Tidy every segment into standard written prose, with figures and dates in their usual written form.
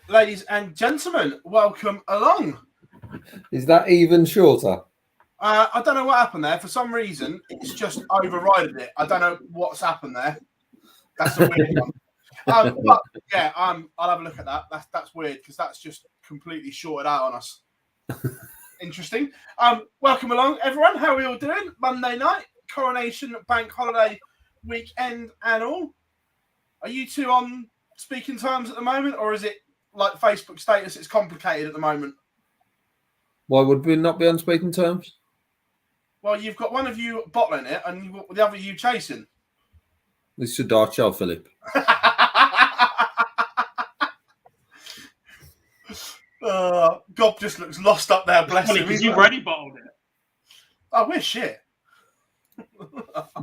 Ladies and gentlemen, welcome along. Is that even shorter? I don't know what happened there. For some reason, it's just overrided it. I don't know what's happened there. That's a weird one. But yeah, I'll have a look at that. That's weird because that's just completely shorted out on us. Interesting. Welcome along, everyone. How are we all doing? Monday night, Coronation Bank Holiday weekend and all. Are you two on speaking terms at the moment, or is it like Facebook status? It's complicated at the moment. Why would we not be on speaking terms? Well, you've got one of you bottling it, and you've got the other you chasing. This is a dart show, Philip. Gob just looks lost up there, bless him. Because you've already bottled it. Oh, we're shit.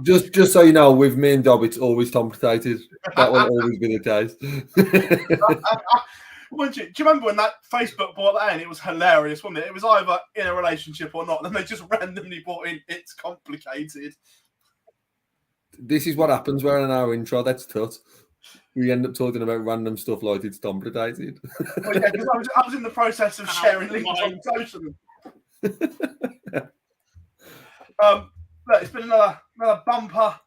Just so you know, with me and Dob, it's always complicated. That will always be the case. Do you remember when that Facebook brought that in? It was hilarious, wasn't it? It was either in a relationship or not. Then they just randomly brought in, it's complicated. This is what happens when in our intro, that's tough. We end up talking about random stuff like it's complicated. Well, yeah, because I was in the process of sharing links on social. Look, it's been another bumper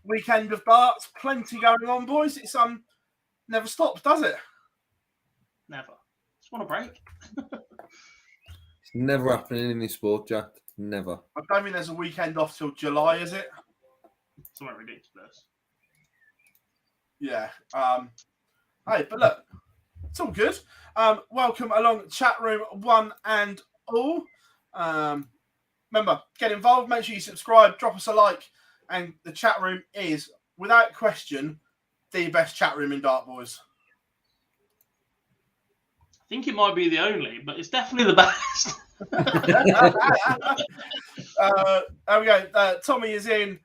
weekend of darts. Plenty going on, boys. It's never stops, does it? Never. Just want a break. It's never happening in this sport, Jack. Never. I don't think there's a weekend off till July, is it? Somewhat ridiculous. Yeah. Hey, but look, it's all good. Welcome along, chat room one and all. Remember, get involved. Make sure you subscribe, drop us a like, and the chat room is, without question, the best chat room in Dart, boys. I think it might be the only, but it's definitely the best. There we go. Tommy is in.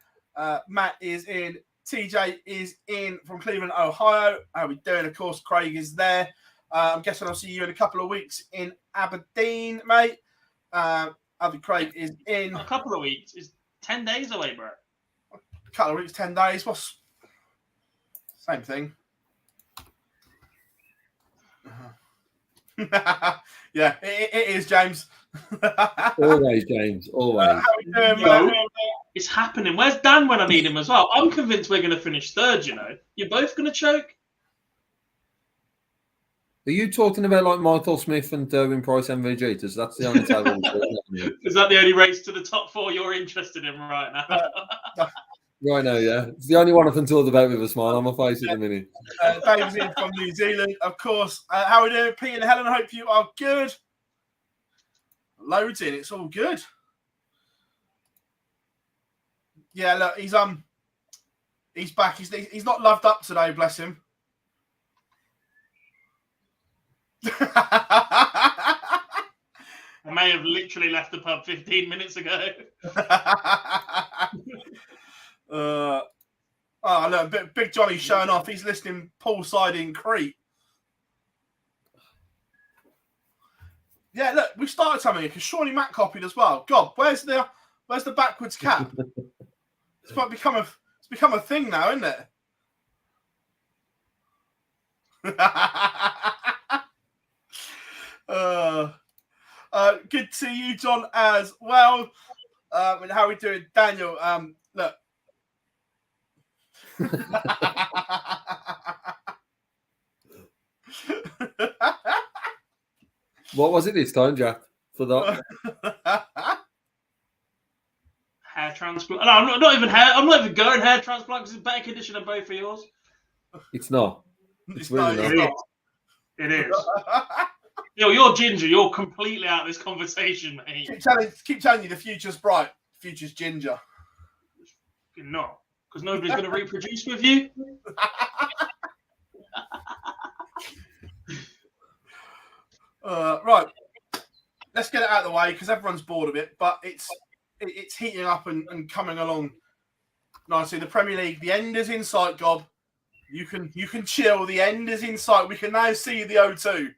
Matt is in. TJ is in from Cleveland, Ohio. How are we doing? Of course, Craig is there. I'm guessing I'll see you in a couple of weeks in Aberdeen, mate. Abby Craig is in. A couple of weeks. It's 10 days away, bro. A couple of weeks, 10 days. What's same thing? Yeah, it is, James. Always, James. Always. How are we doing, mate? It's happening. Where's Dan when I need him as well? I'm convinced we're going to finish third, you know. You're both going to choke. Are you talking about like Michael Smith and Derwin Price MvG? Because that's the only table. Is that the only race to the top four you're interested in right now? Right now, yeah. It's the only one I can talk about with a smile on my face at the minute. Dave's in from New Zealand, of course. How are we doing, Pete and Helen? I hope you are good. Loads in. It's all good. Yeah, look, he's back. He's not loved up today, bless him. I may have literally left the pub 15 minutes ago. Look, Big Johnny's showing off. He's listening poolside in Crete. Yeah, look, we've started something because surely Matt copied as well. God, where's the backwards cap? It's become a thing now, isn't it? Good to see you, John, as well. And how are we doing, Daniel? Look. What was it this time, Jack? For that? Hair transplant. No, I'm not even hair. I'm not even going hair transplant because it's better condition than both of yours. It's not. It's really not. It is. You're ginger. You're completely out of this conversation, mate. Keep telling you the future's bright. The future's ginger. You're not. Because nobody's going to reproduce with you. Right. Let's get it out of the way because everyone's bored of it. But it's heating up and coming along nicely. The Premier League, the end is in sight, Gob. You can chill. The end is in sight. We can now see the O2.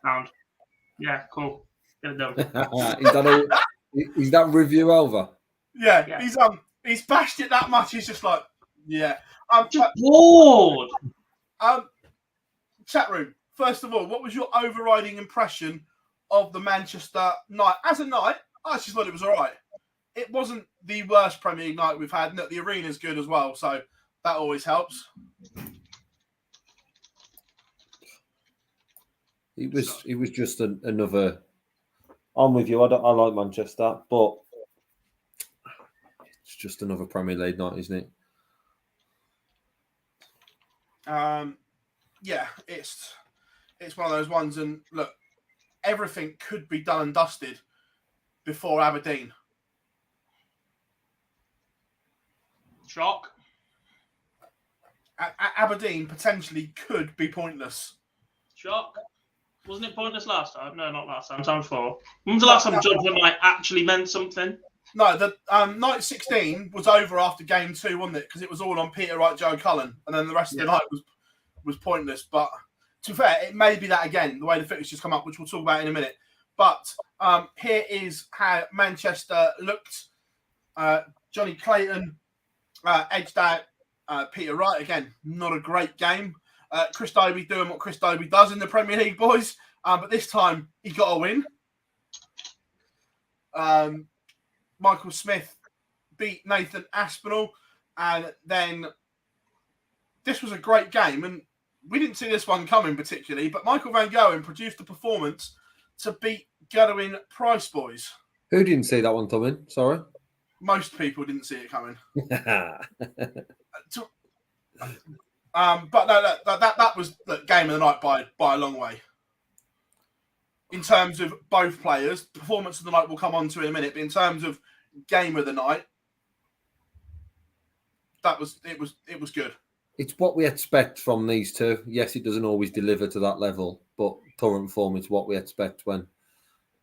Sound. Yeah, cool. Get it done. Is that review over? Yeah. He's bashed it that much. He's just like, yeah. I'm just bored. Chat room. First of all, what was your overriding impression of the Manchester night? As a night, I actually thought it was all right. It wasn't the worst Premier League night we've had. No, the arena's good as well, so that always helps. It was just another. I'm with you. I like Manchester, but it's just another Premier League night, isn't it? Yeah, it's one of those ones. And look, everything could be done and dusted before Aberdeen. Shock. Aberdeen potentially could be pointless. Shock. Wasn't it pointless last time? No, not last time. Time before. When was the last time Judgment Night actually meant something? No, the night 16 was over after game 2, wasn't it? Because it was all on Peter Wright, Joe Cullen, and then the rest of the night was pointless. But to be fair, it may be that again, the way the fixtures come up, which we'll talk about in a minute. But here is how Manchester looked. Johnny Clayton edged out Peter Wright again. Not a great game. Chris Dobie doing what Chris Dobie does in the Premier League, boys. But this time he got a win. Michael Smith beat Nathan Aspinall. And then this was a great game. And we didn't see this one coming particularly. But Michael Van Goen produced a performance to beat Godwin Price, boys. Who didn't see that one coming? Sorry. Most people didn't see it coming. But no, that was the game of the night by a long way. In terms of both players, performance of the night we'll come on to in a minute. But in terms of game of the night, it was good. It's what we expect from these two. Yes, it doesn't always deliver to that level, but current form is what we expect when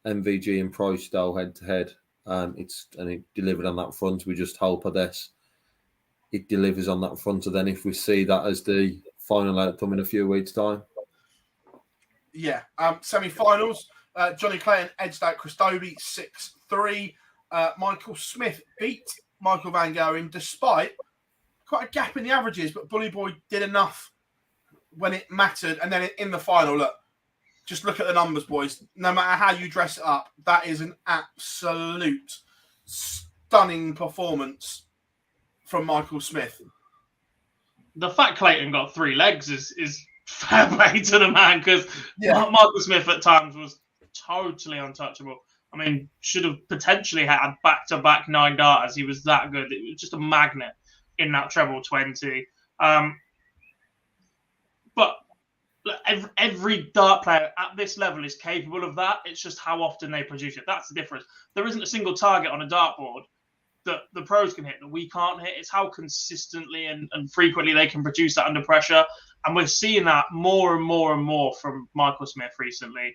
MvG and Price go head to head. It delivered on that front. We just hope of this. It delivers on that front. And then if we see that as the final outcome in a few weeks' time. Yeah. Semi-finals. Johnny Clayton edged out Chris Dobie 6-3. Michael Smith beat Michael Van Goen despite quite a gap in the averages, but Bully Boy did enough when it mattered. And then in the final, look, just look at the numbers, boys. No matter how you dress it up, that is an absolute stunning performance from Michael Smith. The fact Clayton got 3 legs is fair play to the man, because Michael Smith at times was totally untouchable. I mean, should have potentially had back-to-back 9 darters. He was that good. It was just a magnet in that treble 20. But every dart player at this level is capable of that. It's just how often they produce it. That's the difference. There isn't a single target on a dartboard that the pros can hit that we can't hit. It's how consistently and frequently they can produce that under pressure. And we're seeing that more and more and more from Michael Smith recently.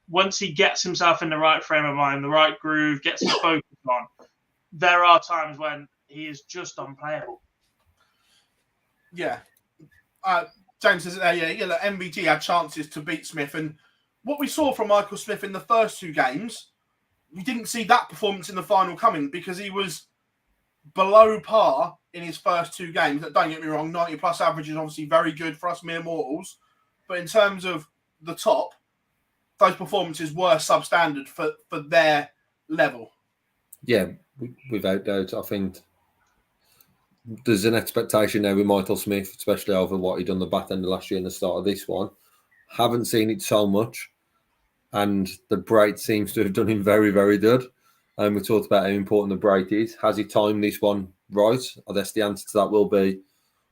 Once he gets himself in the right frame of mind, the right groove, gets his focus on, there are times when he is just unplayable. Yeah. James says, look, MvG had chances to beat Smith. And what we saw from Michael Smith in the first 2 games, we didn't see that performance in the final coming because he was below par in his first 2 games. Don't get me wrong, 90-plus average is obviously very good for us mere mortals. But in terms of the top, those performances were substandard for their level. Yeah, without doubt. I think there's an expectation now with Michael Smith, especially over what he done the back end of last year and the start of this one. Haven't seen it so much. And the break seems to have done him very, very good. And we talked about how important the break is. Has he timed this one right? I guess the answer to that will be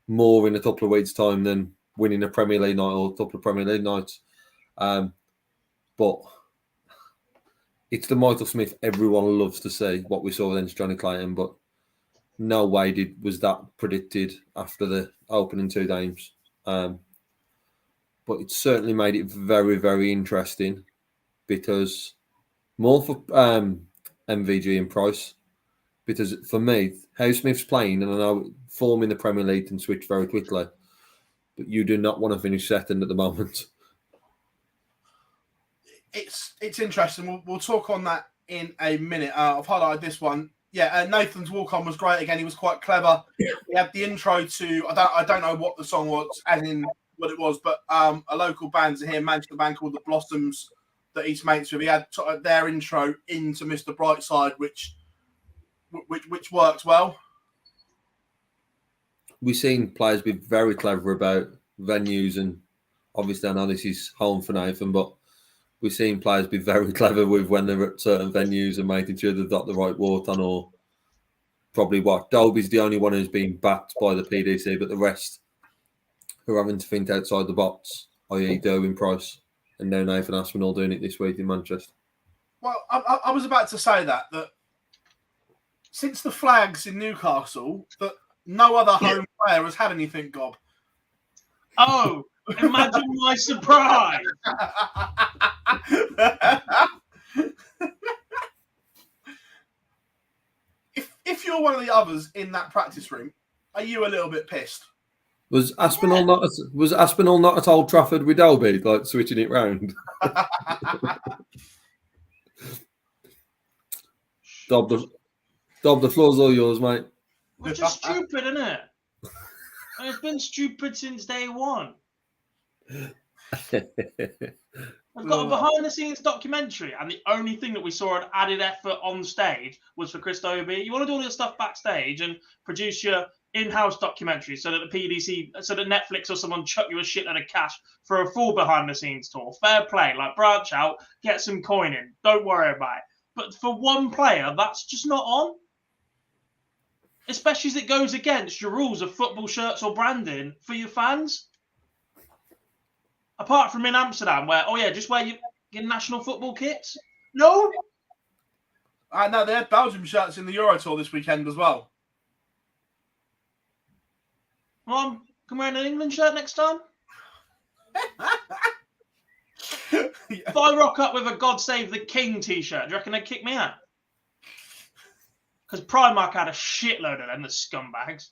more in a couple of weeks' time than winning a Premier League night or a couple of Premier League nights. But it's the Michael Smith everyone loves to see, what we saw against Johnny Clayton, but no way was that predicted after the opening 2 games. But it certainly made it very, very interesting because more for MvG and Price. Because for me, how Smith's playing, and I know form in the Premier League can switch very quickly, but you do not want to finish second at the moment. It's interesting. We'll talk on that in a minute. I've highlighted this one. Yeah, Nathan's walk-on was great. Again, he was quite clever. He had the intro to, I don't know what the song was, as in what it was, but a local band here, Manchester band called the Blossoms, that he's mates with. He had their intro into Mr. Brightside, which works well. We've seen players be very clever about venues, and obviously I know this is home for Nathan, but we've seen players be very clever with when they're at certain venues and making sure they've got the right water on, or probably what Dolby's the only one who's been backed by the PDC, but the rest are having to think outside the box, i.e. Derwin Price and now Nathan Aspinall doing it this week in Manchester. Well, I was about to say that since the flags in Newcastle, that no other home player has had anything, Gob. Oh, imagine my surprise. If you're one of the others in that practice room, are you a little bit pissed? Was Aspinall not at Old Trafford with Dolby, like switching it round? Dob, the floor's all yours, mate. Which is stupid, isn't it? And it's been stupid since day one. I've got a behind-the-scenes documentary, and the only thing that we saw an added effort on stage was for Chris Dobie. You want to do all this stuff backstage and produce your in-house documentary so that the PDC, so that Netflix or someone chuck you a shitload of cash for a full behind-the-scenes tour. Fair play, like branch out, get some coin in. Don't worry about it. But for one player, that's just not on. Especially as it goes against your rules of football shirts or branding for your fans. Apart from in Amsterdam, where, just wear your national football kits. No. No, they had Belgium shirts in the Euro Tour this weekend as well. Well, can wear an England shirt next time? If I rock up with a God Save the King t-shirt, do you reckon they'd kick me out? Because Primark had a shitload of them, the scumbags.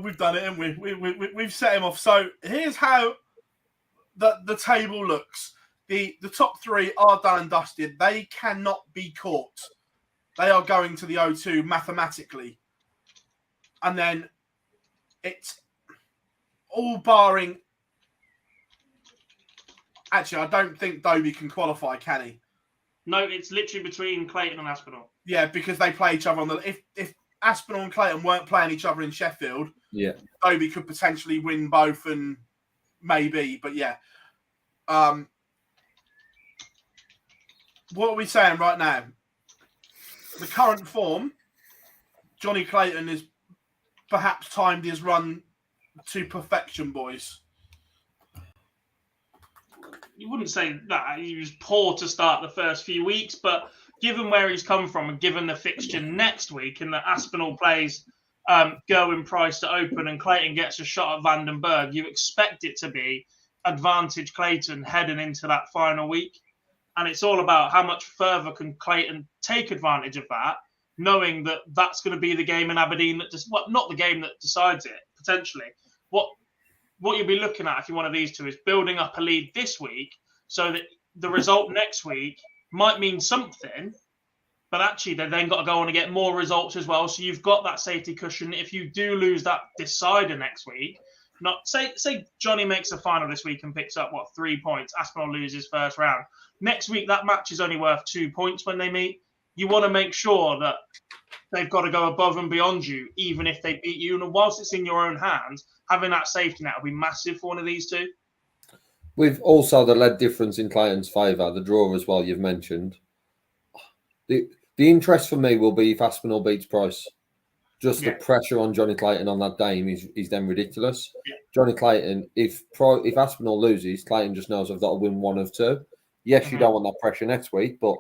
We've done it, haven't we? We've set him off. So here's how the table looks. The top three are done and dusted. They cannot be caught. They are going to the O2 mathematically. And then it's all barring... Actually, I don't think Dobie can qualify, can he? No, it's literally between Clayton and Aspinall. Yeah, because they play each other on the... If Aspinall and Clayton weren't playing each other in Sheffield, Dobie could potentially win both, and maybe, but yeah. What are we saying right now? The current form, Johnny Clayton is perhaps timed his run to perfection, boys. You wouldn't say that. He was poor to start the first few weeks, but given where he's come from and given the fixture next week and that Aspinall plays Gerwin Price to open and Clayton gets a shot at Vandenberg, you expect it to be advantage Clayton heading into that final week. And it's all about how much further can Clayton take advantage of that, knowing that that's going to be the game in Aberdeen that just not the game that decides it, potentially. What you'll be looking at if you're one of these two is building up a lead this week so that the result next week might mean something, but actually they've then got to go on and get more results as well. So you've got that safety cushion. If you do lose that decider next week, not say Johnny makes a final this week and picks up 3 points, Aspinall loses first round. Next week that match is only worth 2 points when they meet. You want to make sure that they've got to go above and beyond you, even if they beat you. And whilst it's in your own hands, having that safety net will be massive for one of these two. With also the lead difference in Clayton's favour, the draw as well, you've mentioned. The interest for me will be if Aspinall beats Price. Just the pressure on Johnny Clayton on that game is then ridiculous. Yeah. Johnny Clayton, if Aspinall loses, Clayton just knows I've got to win one of two. Yes, you don't want that pressure next week, but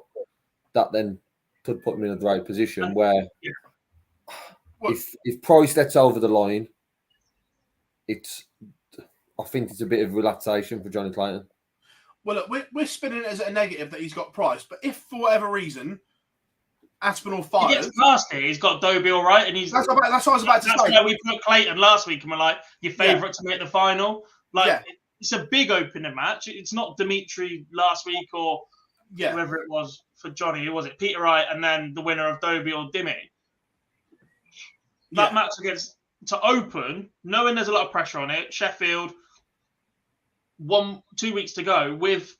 that then could put him in a great position where if Price gets over the line, I think it's a bit of relaxation for Johnny Clayton. Well, look, we're spinning it as a negative that he's got Price, but if for whatever reason Aspinall fires, he gets past it, he's got Dobie all right, and he's that's what I was about to say. That's why we put Clayton last week, and we're like your favourite to make the final. It's a big opening match. It's not Dimitri last week or whoever it was for Johnny. Who was it? Peter Wright, and then the winner of Dobie or Dimmy. That match to open, knowing there's a lot of pressure on it, Sheffield, 2 weeks to go, with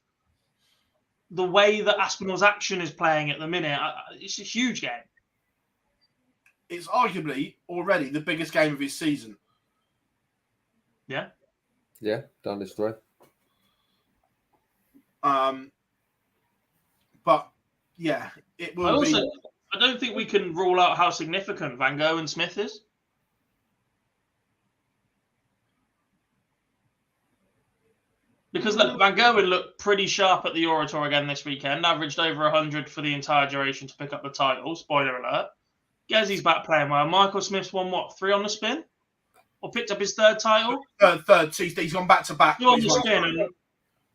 the way that Aspinall's action is playing at the minute, it's a huge game. It's arguably already the biggest game of his season. Yeah. Yeah, down this way. But yeah, it will be. I don't think we can rule out how significant Van Gogh and Smith is. Because look, Van Gogh looked pretty sharp at the Euro Tour again this weekend, averaged over 100 for the entire duration to pick up the title. Spoiler alert. Gezzy's back playing well. Michael Smith's won, 3 on the spin? Or picked up his third title? Third. He's gone back to back. 2 on the spin and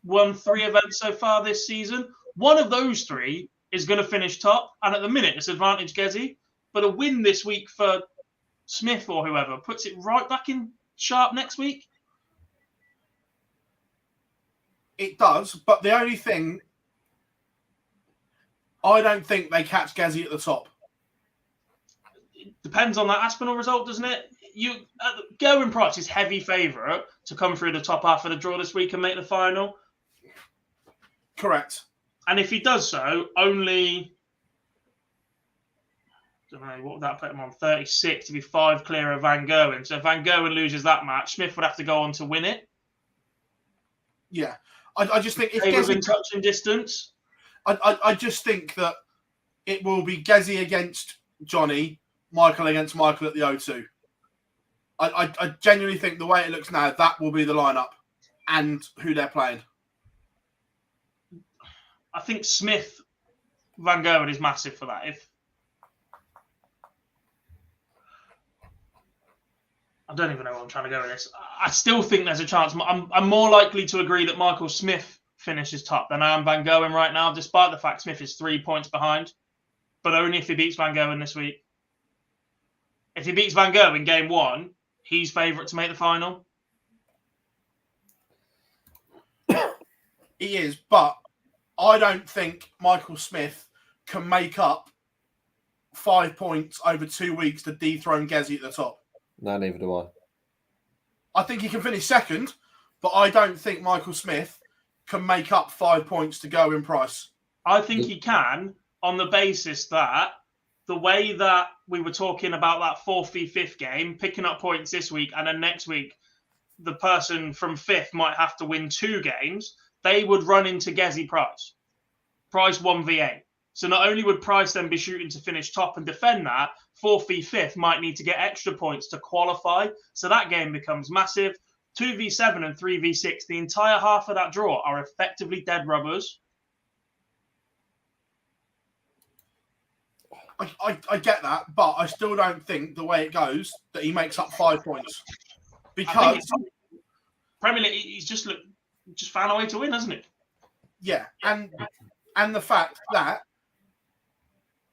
won 3 events so far this season. One of those 3 is going to finish top. And at the minute, it's advantage Gezzy. But a win this week for Smith or whoever puts it right back in sharp next week. It does, but the only thing, I don't think they catch Gezzy at the top. It depends on that Aspinall result, doesn't it? Going Price is heavy favourite to come through the top half of the draw this week and make the final. Correct. And if he does so, only, I don't know, what would that put him on? 36 to be 5 clear of Van Gogh. So if Van Gogh loses that match, Smith would have to go on to win it. Yeah. I just think if Gezzy in touching distance. I just think that it will be Gezzy against Johnny, Michael against Michael at the O2. I genuinely think the way it looks now, that will be the lineup and who they're playing. I think Smith, Van Gogh is massive for that. I don't even know where I'm trying to go with this. I still think there's a chance. I'm more likely to agree that Michael Smith finishes top than I am Van Gogh right now, despite the fact Smith is 3 points behind, but only if he beats Van Gogh this week. If he beats Van Gogh in game 1, he's favourite to make the final. He is, but I don't think Michael Smith can make up 5 points over 2 weeks to dethrone Gezzy at the top. No, neither do I. I think he can finish second, but I don't think Michael Smith can make up 5 points to go in Price. I think he can, on the basis that the way that we were talking about that 4th v 5th game, picking up points this week, and then next week, the person from 5th might have to win 2 games, they would run into Gezzy Price. Price 1v8. So not only would Price then be shooting to finish top and defend that, 4th v 5th might need to get extra points to qualify. So that game becomes massive. 2v7 and 3v6, the entire half of that draw are effectively dead rubbers. I get that, but I still don't think the way it goes that he makes up 5 points. Because Premier League, he's just found a way to win, hasn't he? Yeah, and the fact that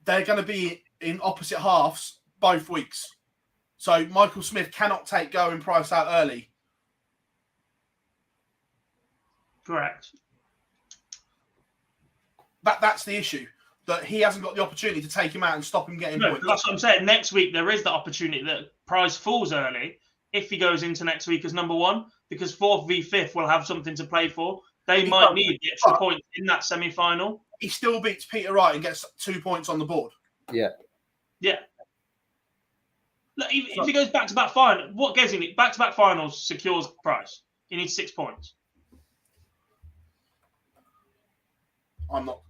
they're going to be in opposite halves both weeks. So Michael Smith cannot take Going Price out early. Correct. That's the issue. That he hasn't got the opportunity to take him out and stop him getting points. That's what I'm saying. Next week, there is the opportunity that Price falls early if he goes into next week as number 1, because 4th v 5th will have something to play for. They might need the extra points in that semi-final. He still beats Peter Wright and gets 2 points on the board. Yeah. Yeah. Look, if he goes back-to-back final, what Gezzy needs? Back-to-back finals secures Price. He needs 6 points. I'm not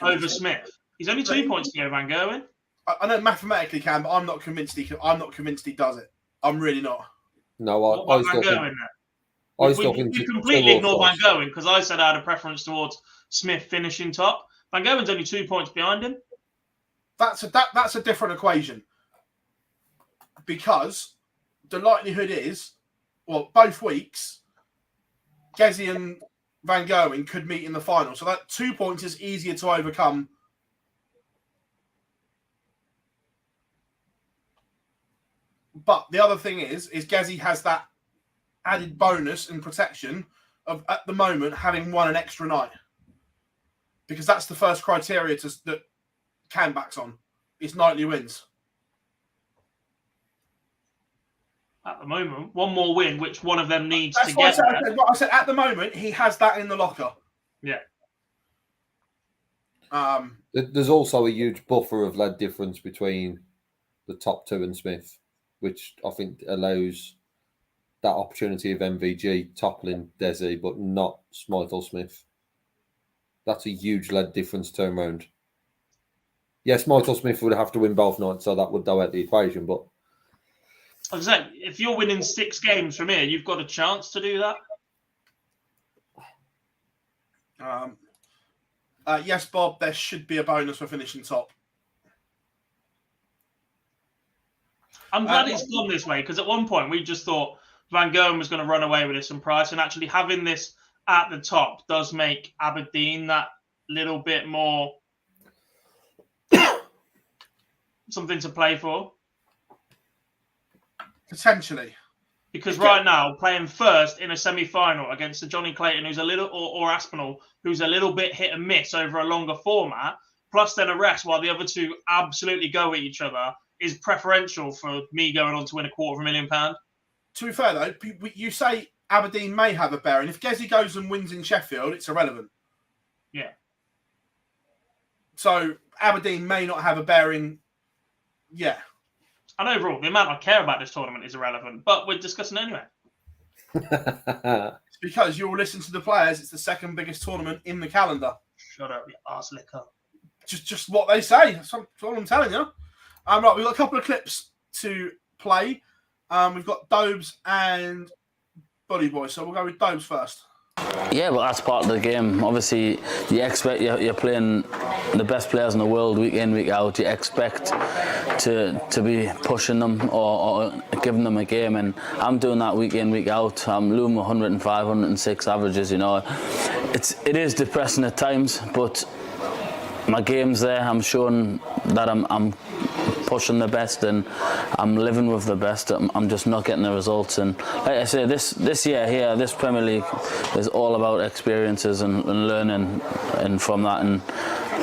over Smith. He's only 2 points to go Van Gogh in. I know mathematically can, but I'm not convinced he can. I'm not convinced he does it. I'm really not. No, I was talking. We completely ignore Van Gogh because I said I had a preference towards Smith finishing top. Van Gogh's only 2 points behind him. That's a different equation, because the likelihood is, well, both weeks, Gezzy and Van Gogh could meet in the final. So that 2 points is easier to overcome. But the other thing is Gezzy has that added bonus and protection of, at the moment, having won an extra night. Because that's the first criteria that Can backs on. It's nightly wins. At the moment, one more win, which one of them needs That's to what get there. what I said. At the moment, he has that in the locker. Yeah. There's also a huge buffer of lead difference between the top two and Smith, which I think allows that opportunity of MvG toppling Desi, but not Smythe Smith. That's a huge lead difference turnaround. Yes, Smythe Smith would have to win both nights, so that would go out the equation. But I was saying, if you're winning 6 games from here, you've got a chance to do that. Yes, Bob, there should be a bonus for finishing top. I'm glad it's gone this way, because at one point we just thought Van Gogh was going to run away with this and Price, and actually having this at the top does make Aberdeen that little bit more something to play for. Potentially. Because right now, playing first in a semi-final against a Johnny Clayton who's a little, or Aspinall, who's a little bit hit and miss over a longer format, plus then a rest while the other two absolutely go at each other, is preferential for me going on to win £250,000. To be fair, though, you say Aberdeen may have a bearing. If Gezi goes and wins in Sheffield, it's irrelevant. Yeah. So Aberdeen may not have a bearing. Yeah. And overall, the amount I care about this tournament is irrelevant, but we're discussing anyway. It's because you'll listen to the players. It's the second biggest tournament in the calendar. Shut up, you arse licker. Just what they say. That's what I'm telling you. Right, we've got a couple of clips to play. We've got Dobes and Buddy Boy, so we'll go with Dobes first. Yeah, but that's part of the game. Obviously, you expect you're playing the best players in the world week in, week out. You expect to be pushing them or giving them a game, and I'm doing that week in, week out. I'm looming 105, 106 averages. You know, it is depressing at times, but my game's there. I'm showing that I'm pushing the best and I'm living with the best. I'm just not getting the results. And like I say, this year here, this Premier League is all about experiences and learning and from that. And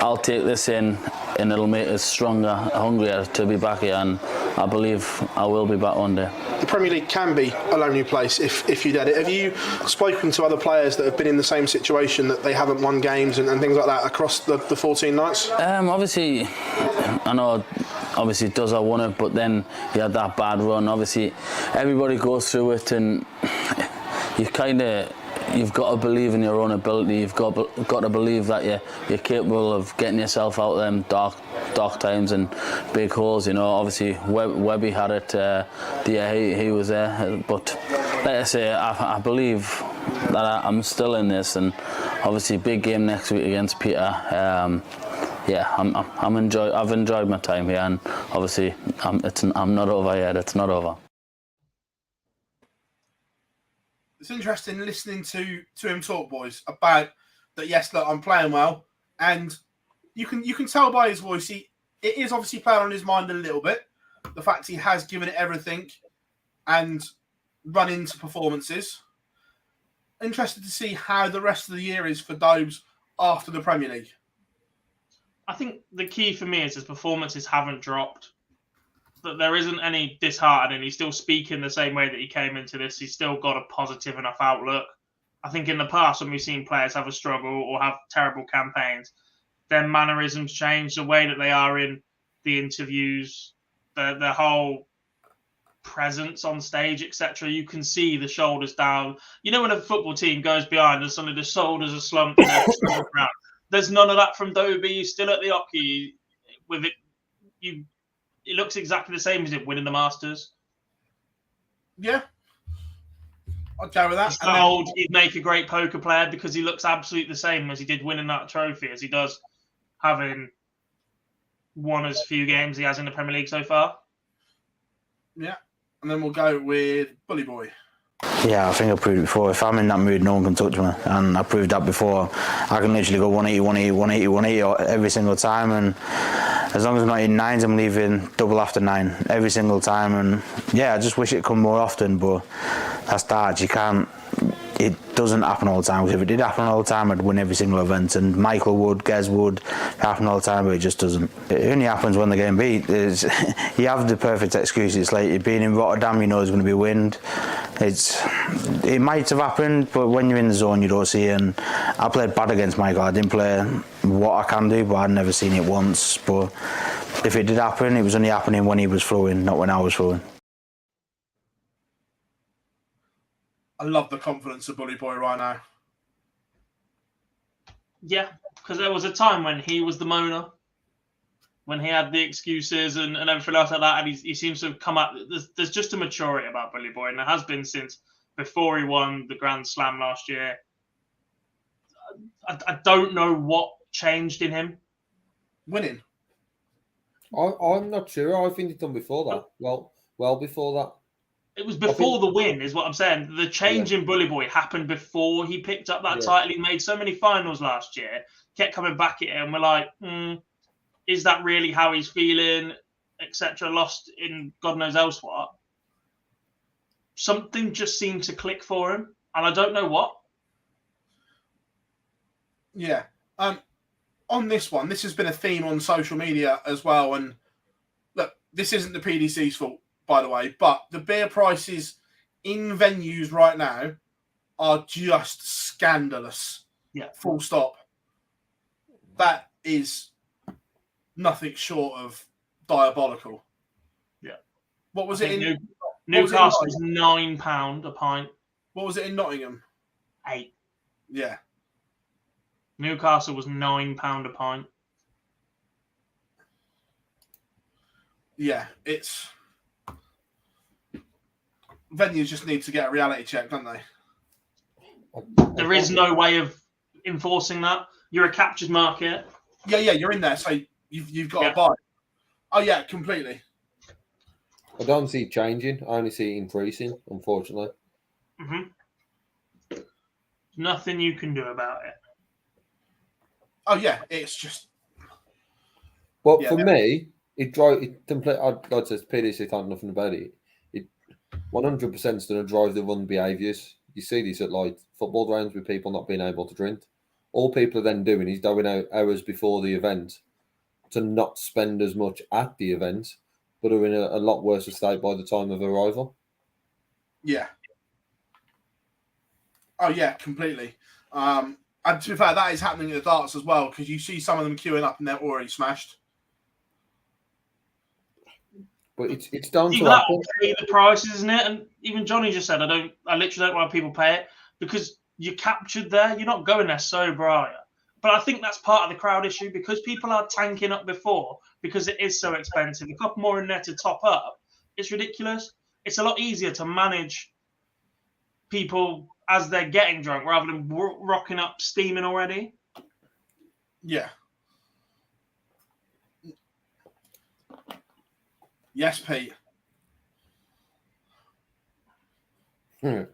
I'll take this in and it'll make us stronger, hungrier to be back here. And I believe I will be back one day. The Premier League can be a lonely place if you did it. Have you spoken to other players that have been in the same situation, that they haven't won games and things like that across the 14 nights? Obviously, I know. Obviously, Dozer won it, but then he had that bad run. Obviously, everybody goes through it, and you've got to believe in your own ability. You've got to believe that you're capable of getting yourself out of them dark times and big holes. You know, obviously Webby had it the year he was there, but like I say, I believe that I'm still in this, and obviously big game next week against Peter. Yeah, I've enjoyed my time here, and obviously I'm not over yet. It's not over. It's interesting listening to him talk, boys, about that. Yes, look, I'm playing well, and you can tell by his voice it is obviously playing on his mind a little bit. The fact he has given it everything and run into performances. Interested to see how the rest of the year is for Dobes after the Premier League. I think the key for me is his performances haven't dropped. That there isn't any disheartening. He's still speaking the same way that he came into this. He's still got a positive enough outlook. I think in the past, when we've seen players have a struggle or have terrible campaigns, their mannerisms change, the way that they are in the interviews, the whole presence on stage, etc. You can see the shoulders down. You know, when a football team goes behind and suddenly the shoulders are slumped and they're struggling around. There's none of that from Dobie. He's still at the hockey with it. It looks exactly the same as it winning the Masters. Yeah, I'd go with that. He'd make a great poker player because he looks absolutely the same as he did winning that trophy, as he does having won as few games he has in the Premier League so far. Yeah, and then we'll go with Bully Boy. Yeah, I think I proved it before. If I'm in that mood, no one can touch me. And I proved that before. I can literally go 180, 180, 180, 180 every single time. And as long as I'm not in nines, I'm leaving double after 9 every single time. And yeah, I just wish it come more often. But that's darts. You it doesn't happen all the time. Because if it did happen all the time, I'd win every single event. And Michael would, Gez would, happen all the time, but it just doesn't. It only happens when the game beat. You have the perfect excuse. It's like you're being in Rotterdam, you know there's going to be wind. It might have happened, but when you're in the zone, you don't see it. And I played bad against Michael. I didn't play what I can do, but I'd never seen it once. But if it did happen, it was only happening when he was throwing, not when I was throwing. I love the confidence of Bully Boy right now. Yeah, because there was a time when he was the moaner, when he had the excuses and everything else like that, and he seems to have come up. There's just a maturity about Bully Boy, and there has been since before he won the Grand Slam last year. I don't know what changed in him. Winning. I'm not sure. I think he's done before that. Well before that. It was before the win, is what I'm saying. The change in Bully Boy happened before he picked up that title. He made so many finals last year, kept coming back at it, and we're like, is that really how he's feeling, etc. Lost in God knows else what. Something just seemed to click for him, and I don't know what. Yeah. On this one, this has been a theme on social media as well. And look, this isn't the PDC's fault, by the way, but the beer prices in venues right now are just scandalous. Yeah. Full stop. That is nothing short of diabolical. Yeah. What was it in Newcastle was £9 a pint. What was it in Nottingham? 8. Yeah. Newcastle was £9 a pint. Yeah, it's venues just need to get a reality check, don't they? There is no way of enforcing that. You're a captured market. Yeah, you're in there, so you've got to buy. Oh yeah, completely. I don't see it changing. I only see it increasing, unfortunately. Mm-hmm. Nothing you can do about it. Oh yeah, it's just. But for me, it drive it complete. I'd say PDC can't do nothing about it. It 100% is going to drive the run behaviours. You see this at like football grounds with people not being able to drink. All people are then doing is going out hours before the event to not spend as much at the event, but are in a lot worse state by the time of arrival. Yeah. Oh yeah, completely. And to be fair, that is happening at the darts as well, because you see some of them queuing up and they're already smashed. But it's down you to have to pay the prices, isn't it? And even Johnny just said, I literally don't know why people pay it, because you're captured there. You're not going there sober, are you? But I think that's part of the crowd issue, because people are tanking up before because it is so expensive. A couple more in there to top up. It's ridiculous. It's a lot easier to manage people as they're getting drunk rather than rocking up steaming already. Yeah. Yes, Pete. Are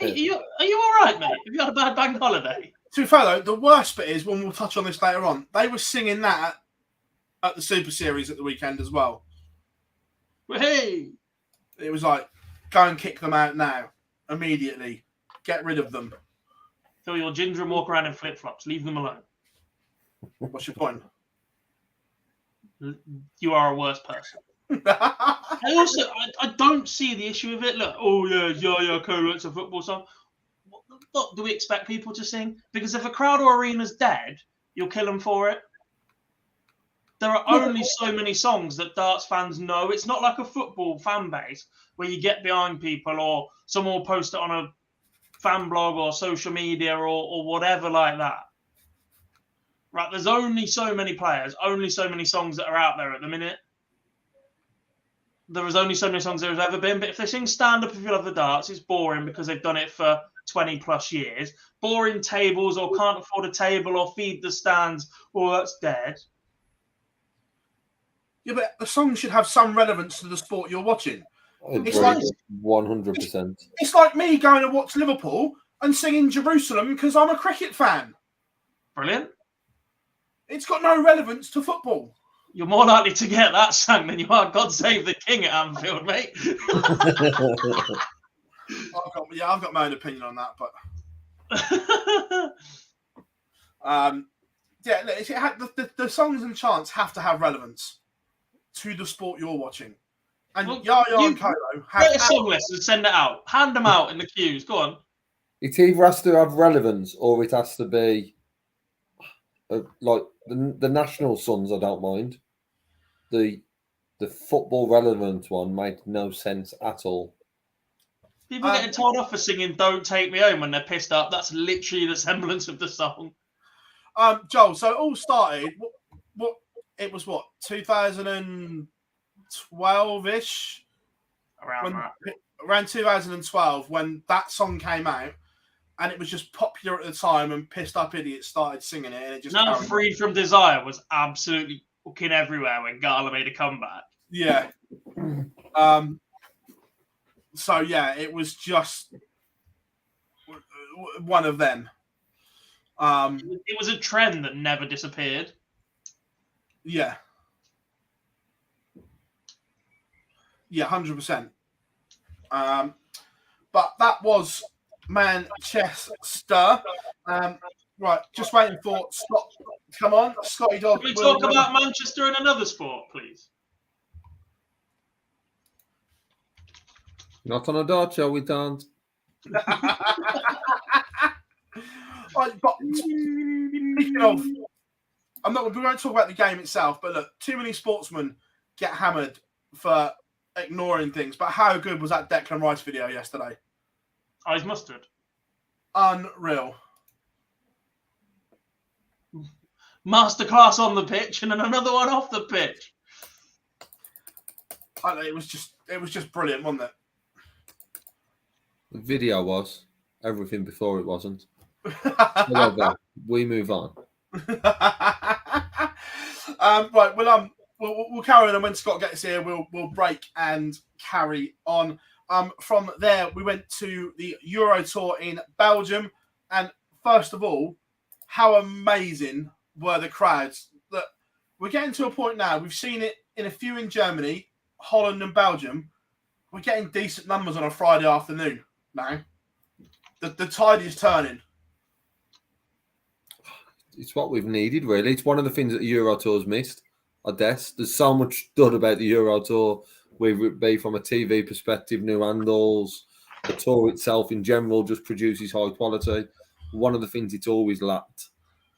you all right, mate? Have you had a bad bank holiday? To be fair, though, the worst bit is, when we'll touch on this later on, they were singing that at the Super Series at the weekend as well. Hey! It was like, go and kick them out now, immediately. Get rid of them. Fill your ginger and walk around in flip-flops. Leave them alone. What's your point? You are a worse person. I don't see the issue with it. Look, cool, it's a football song. What do we expect people to sing? Because if a crowd or arena's dead, you'll kill them for it. There are only so many songs that darts fans know. It's not like a football fan base where you get behind people or someone will post it on a fan blog or social media or whatever like that. Right, there's only so many players, only so many songs that are out there at the minute. There is only so many songs there has ever been. But if they sing Stand Up If You Love the Darts, it's boring because they've done it for 20 plus years. Boring tables or Can't Afford a Table or Feed the Stands, that's dead. Yeah, but the song should have some relevance to the sport you're watching. It's like 100%. It's like me going to watch Liverpool and singing Jerusalem because I'm a cricket fan. Brilliant. It's got no relevance to football. You're more likely to get that sung than you are God Save the King at Anfield, mate. I've got my own opinion on that, but Yeah, the songs and chants have to have relevance to the sport you're watching. And Well, Yaya you- and Kolo Get a have. song list and send it out. Hand them out in the queues. Go on. It either has to have relevance or it has to be like the national songs. I don't mind. The football relevant one made no sense at all. People getting told off for singing "Don't Take Me Home" when they're pissed up. That's literally the semblance of the song. Joel, so it all started. What it was? What 2012-ish? Around 2012 when that song came out, and it was just popular at the time, and pissed up idiots started singing it, and it just. Now, "Free from Desire" was absolutely fucking everywhere when Gala made a comeback. Yeah. So yeah, it was just one of them. It was a trend that never disappeared. Yeah. Yeah, 100%. But that was Manchester. Right, just waiting for Scott. Come on, Scotty Dog. Can we talk about Manchester in another sport, please? Not on a dart show, we don't. Right, but speaking of, we won't talk about the game itself, but look, too many sportsmen get hammered for ignoring things. But how good was that Declan Rice video yesterday? Eyes mustard. Unreal. Masterclass on the pitch and then another one off the pitch. It was just brilliant, wasn't it? The video was everything before it wasn't. However, we move on. Right, we'll carry on, and when Scott gets here, we'll break and carry on. From there, we went to the Euro Tour in Belgium, and first of all, how amazing were the crowds? That we're getting to a point now. We've seen it in a few in Germany, Holland, and Belgium. We're getting decent numbers on a Friday afternoon now. The tide is turning. It's what we've needed, really. It's one of the things that the Euro Tour's missed, I guess. There's so much done about the Euro Tour, whether it be from a TV perspective, new handles, the tour itself in general just produces high quality. One of the things it's always lacked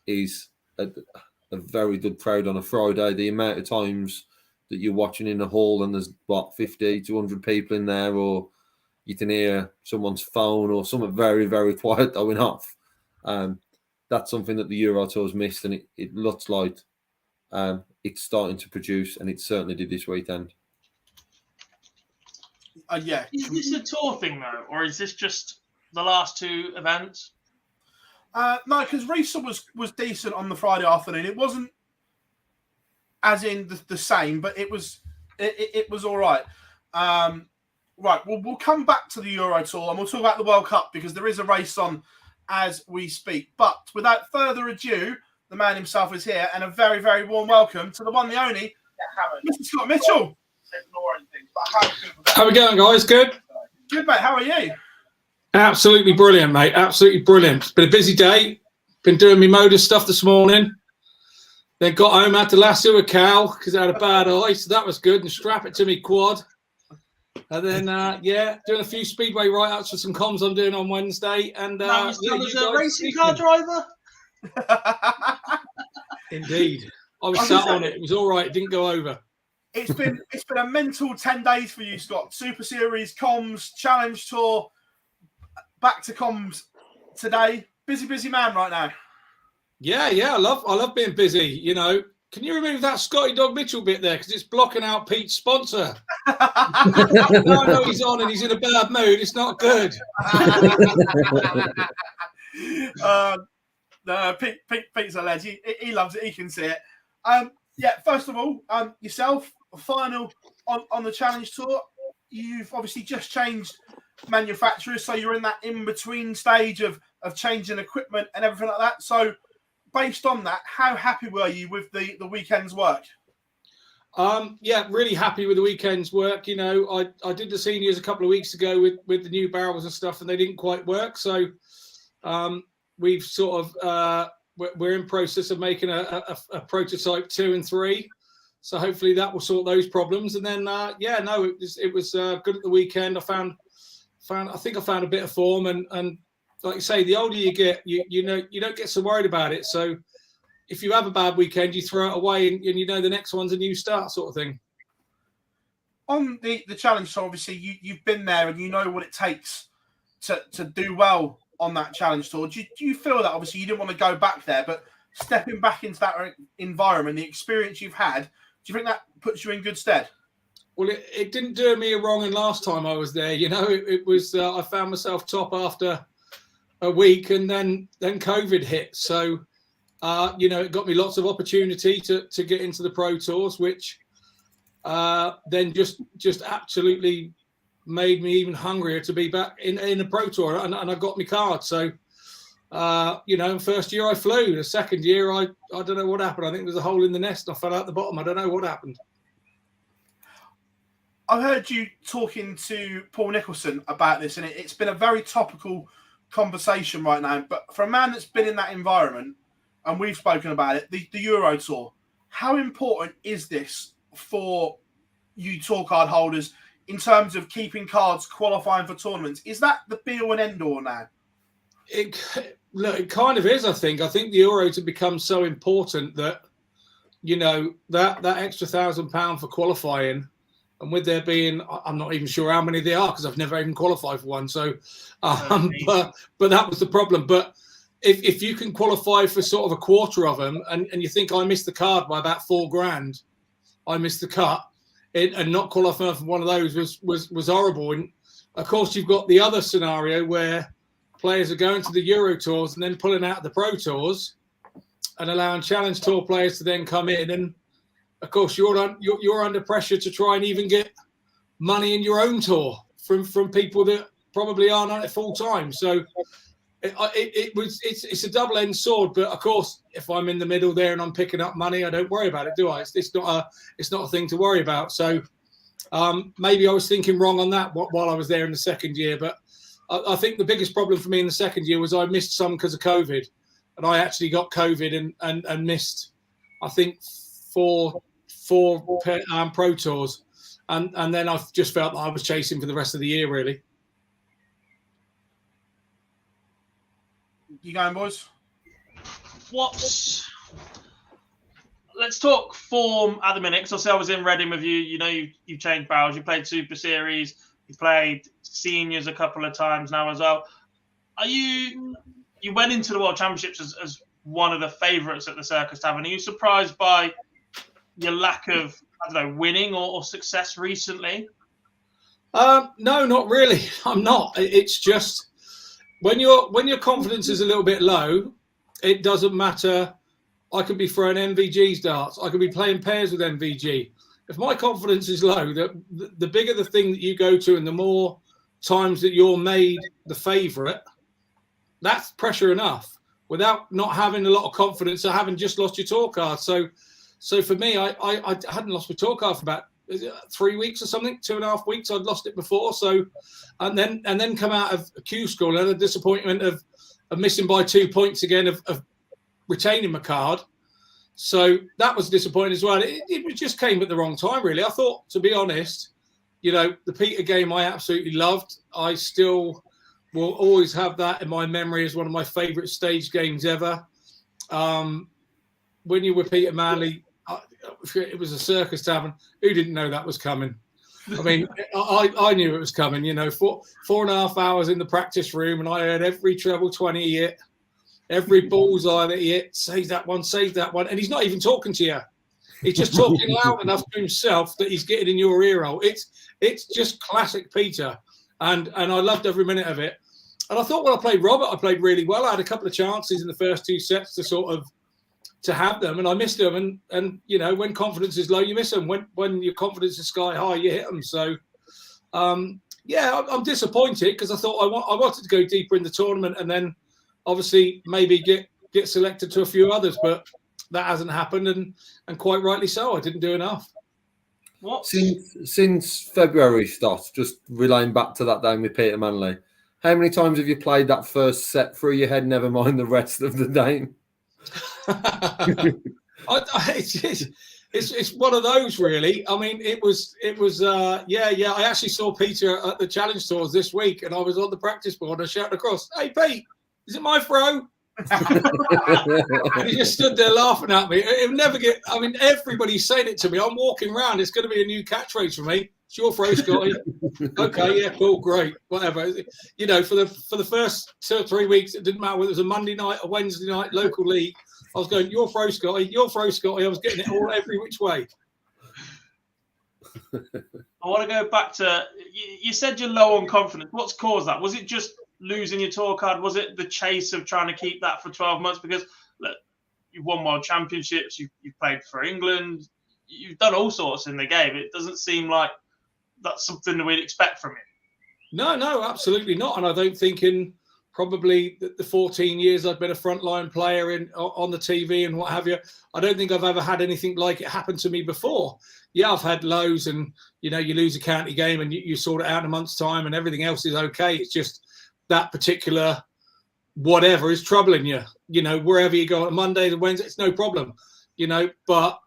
is a very good crowd on a Friday. The amount of times that you're watching in a hall and there's, 50, 200 people in there, or you can hear someone's phone or something very, very quiet going off. That's something that the Euro Tour's missed, and it looks like it's starting to produce, and it certainly did this weekend. Yeah. Is this a tour thing, though, or is this just the last two events? No, because Riesa was decent on the Friday afternoon. It wasn't as in the same, but it was all right. Right, we'll come back to the Euro Tour, and we'll talk about the World Cup, because there is a race on as we speak. But without further ado, the man himself is here, and a very, very warm welcome to the one, the only, Mr. Scott Mitchell. How we going, guys? Good? Good, mate. How are you? Absolutely brilliant, mate. Absolutely brilliant. It's been a busy day. Been doing my motor stuff this morning. Then got home, had to lasso a cow because I had a bad eye, so that was good, and strap it to me quad. And then, doing a few speedway write-ups for some comms I'm doing on Wednesday. And Now he's come as a racing car driver? Indeed. I was sat on it. It was all right. It didn't go over. It's been a mental 10 days for you, Scott. Super Series, comms, Challenge Tour, back to comms today. Busy man right now. Yeah. I love being busy. You know, can you remove that Scotty Dog Mitchell bit there, because it's blocking out Pete's sponsor? I know he's on and he's in a bad mood. It's not good. Pete's a legend. He loves it. He can see it. First of all, yourself, final on the Challenge Tour. You've obviously just changed manufacturers, so you're in that in-between stage of changing equipment and everything like that. So based on that, how happy were you with the weekend's work? Really happy with the weekend's work. You know, I did the seniors a couple of weeks ago with the new barrels and stuff, and they didn't quite work. So We've sort of we're in process of making a prototype 2 and 3. So hopefully that will sort those problems. And then it was good at the weekend. I think I found a bit of form, and like you say, the older you get, you know you don't get so worried about it. So if you have a bad weekend, you throw it away, and you know the next one's a new start, sort of thing. On the challenge, so obviously you've been there and you know what it takes to do well on that challenge tour. Do you feel that obviously you didn't want to go back there, but stepping back into that environment, the experience you've had, do you think that puts you in good stead? Well, it didn't do me a wrong. And last time I was there, it was I found myself top after a week, and then COVID hit. So it got me lots of opportunity to get into the Pro Tours, which then just absolutely made me even hungrier to be back in a Pro Tour, and I got my card. So first year I flew. The second year I don't know what happened. I think there was a hole in the nest. I fell out the bottom. I don't know what happened. I heard you talking to Paul Nicholson about this, and it's been a very topical conversation right now. But for a man that's been in that environment, and we've spoken about it, the Euro Tour, how important is this for you tour card holders in terms of keeping cards qualifying for tournaments? Is that the be-all and end-all now? It kind of is, I think. I think the Euros have become so important that, that extra £1,000 for qualifying, and with there being, I'm not even sure how many there are because I've never even qualified for one. So, but that was the problem. But if you can qualify for sort of a quarter of them, and you think I missed the card by about £4,000, I missed the cut, and not qualifying for one of those was horrible. And of course, you've got the other scenario where players are going to the Euro Tours and then pulling out the Pro Tours and allowing Challenge Tour players to then come in. And of course, you're under pressure to try and even get money in your own tour from people that probably aren't on it full time. So it's a double-edged sword. But of course, if I'm in the middle there and I'm picking up money, I don't worry about it, do I? It's not a thing to worry about. So maybe I was thinking wrong on that while I was there in the second year. But I think the biggest problem for me in the second year was I missed some because of COVID, and I actually got COVID and missed, I think, four Pro Tours, and then I just felt that I was chasing for the rest of the year, really. You going, boys? Let's talk form at the minute, because I was in Reading with you. You've changed barrels. You played Super Series. You played seniors a couple of times now as well. You went into the World Championships as one of the favourites at the Circus Tavern. Are you surprised by your lack of, winning or success recently? No, not really. I'm not. It's just when your confidence is a little bit low, it doesn't matter. I could be throwing MvG's darts. I could be playing pairs with MvG. If my confidence is low, the bigger the thing that you go to and the more times that you're made the favourite, that's pressure enough without not having a lot of confidence or having just lost your tour card. So for me, I hadn't lost my tour card for about 3 weeks or something, 2.5 weeks. I'd lost it before. So, and then come out of Q school and the disappointment of missing by 2 points again, of retaining my card. So that was disappointing as well. It just came at the wrong time, really. I thought, to be honest, the Peter game I absolutely loved. I still will always have that in my memory as one of my favourite stage games ever. When you were Peter Manley, it was a Circus Tavern. Who didn't know that was coming? I mean, I knew it was coming. 4.5 hours in the practice room, and I heard every treble 20 he hit. Every bullseye that he hit, save that one. And he's not even talking to you. He's just talking loud enough to himself that he's getting in your ear hole. It's just classic Peter. And I loved every minute of it. And I thought when I played Robert, I played really well. I had a couple of chances in the first 2 sets to have them, and I missed them. And when confidence is low, you miss them. When your confidence is sky high, you hit them. So, I'm disappointed because I thought I wanted to go deeper in the tournament and then obviously maybe get selected to a few others, but that hasn't happened, and quite rightly so. I didn't do enough. Since February starts, just relaying back to that game with Peter Manley, How many times have you played that first set through your head, never mind the rest of the game? It's one of those, really. I mean, it was. Yeah. I actually saw Peter at the challenge tours this week, and I was on the practice board and I shouted across, "Hey, Pete, is it my throw?" And he just stood there laughing at me. It'll never get. I mean, everybody's saying it to me. I'm walking around. It's going to be a new catchphrase for me. It's your throw, Scotty. Okay, yeah, cool, great, whatever. You know, for the first 2 or 3 weeks, it didn't matter whether it was a Monday night, a Wednesday night, local league. I was going, your throw, Scotty, your throw, Scotty. I was getting it all every which way. I want to go back to, you said you're low on confidence. What's caused that? Was it just losing your tour card? Was it the chase of trying to keep that for 12 months? Because look, you've won world championships, you've played for England, you've done all sorts in the game. It doesn't seem like that's something that we'd expect from you. No, absolutely not. And I don't think in probably the 14 years I've been a frontline player on the TV and what have you, I don't think I've ever had anything like it happen to me before. Yeah, I've had lows, and you know, you lose a county game and you sort it out in a month's time and everything else is okay. It's just that particular whatever is troubling you. You know, wherever you go on Monday, the Wednesday, it's no problem. You know, but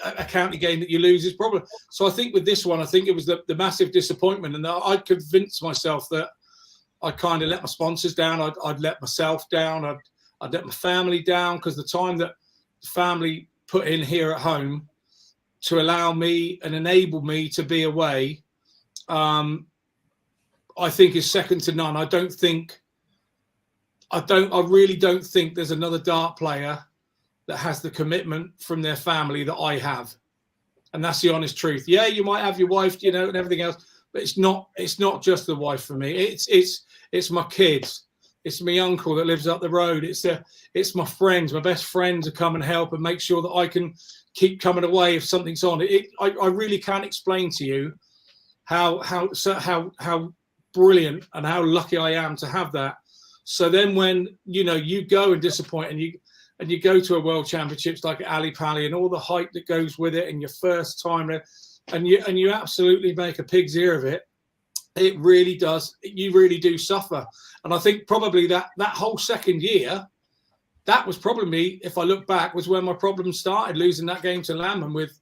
a county game that you lose is problem. So I think with this one, I think it was the massive disappointment, and I'd convinced myself that I'd kind of let my sponsors down. I'd let myself down. I'd let my family down, because the time that the family put in here at home to allow me and enable me to be away, I think is second to none. I really don't think there's another dart player that has the commitment from their family that I have. And that's the honest truth. Yeah, you might have your wife, you know, and everything else, but it's not just the wife for me. It's my kids. It's my uncle that lives up the road. It's my friends, my best friends who come and help and make sure that I can keep coming away if something's on. I really can't explain to you how brilliant and how lucky I am to have that. So then when, you know, you go and disappoint and you go to a world championships like at Ali Pali and all the hype that goes with it, and your first time there, and you absolutely make a pig's ear of it, it really does. You really do suffer. And I think probably that whole second year, that was probably, if I look back, was when my problem started, losing that game to Landman with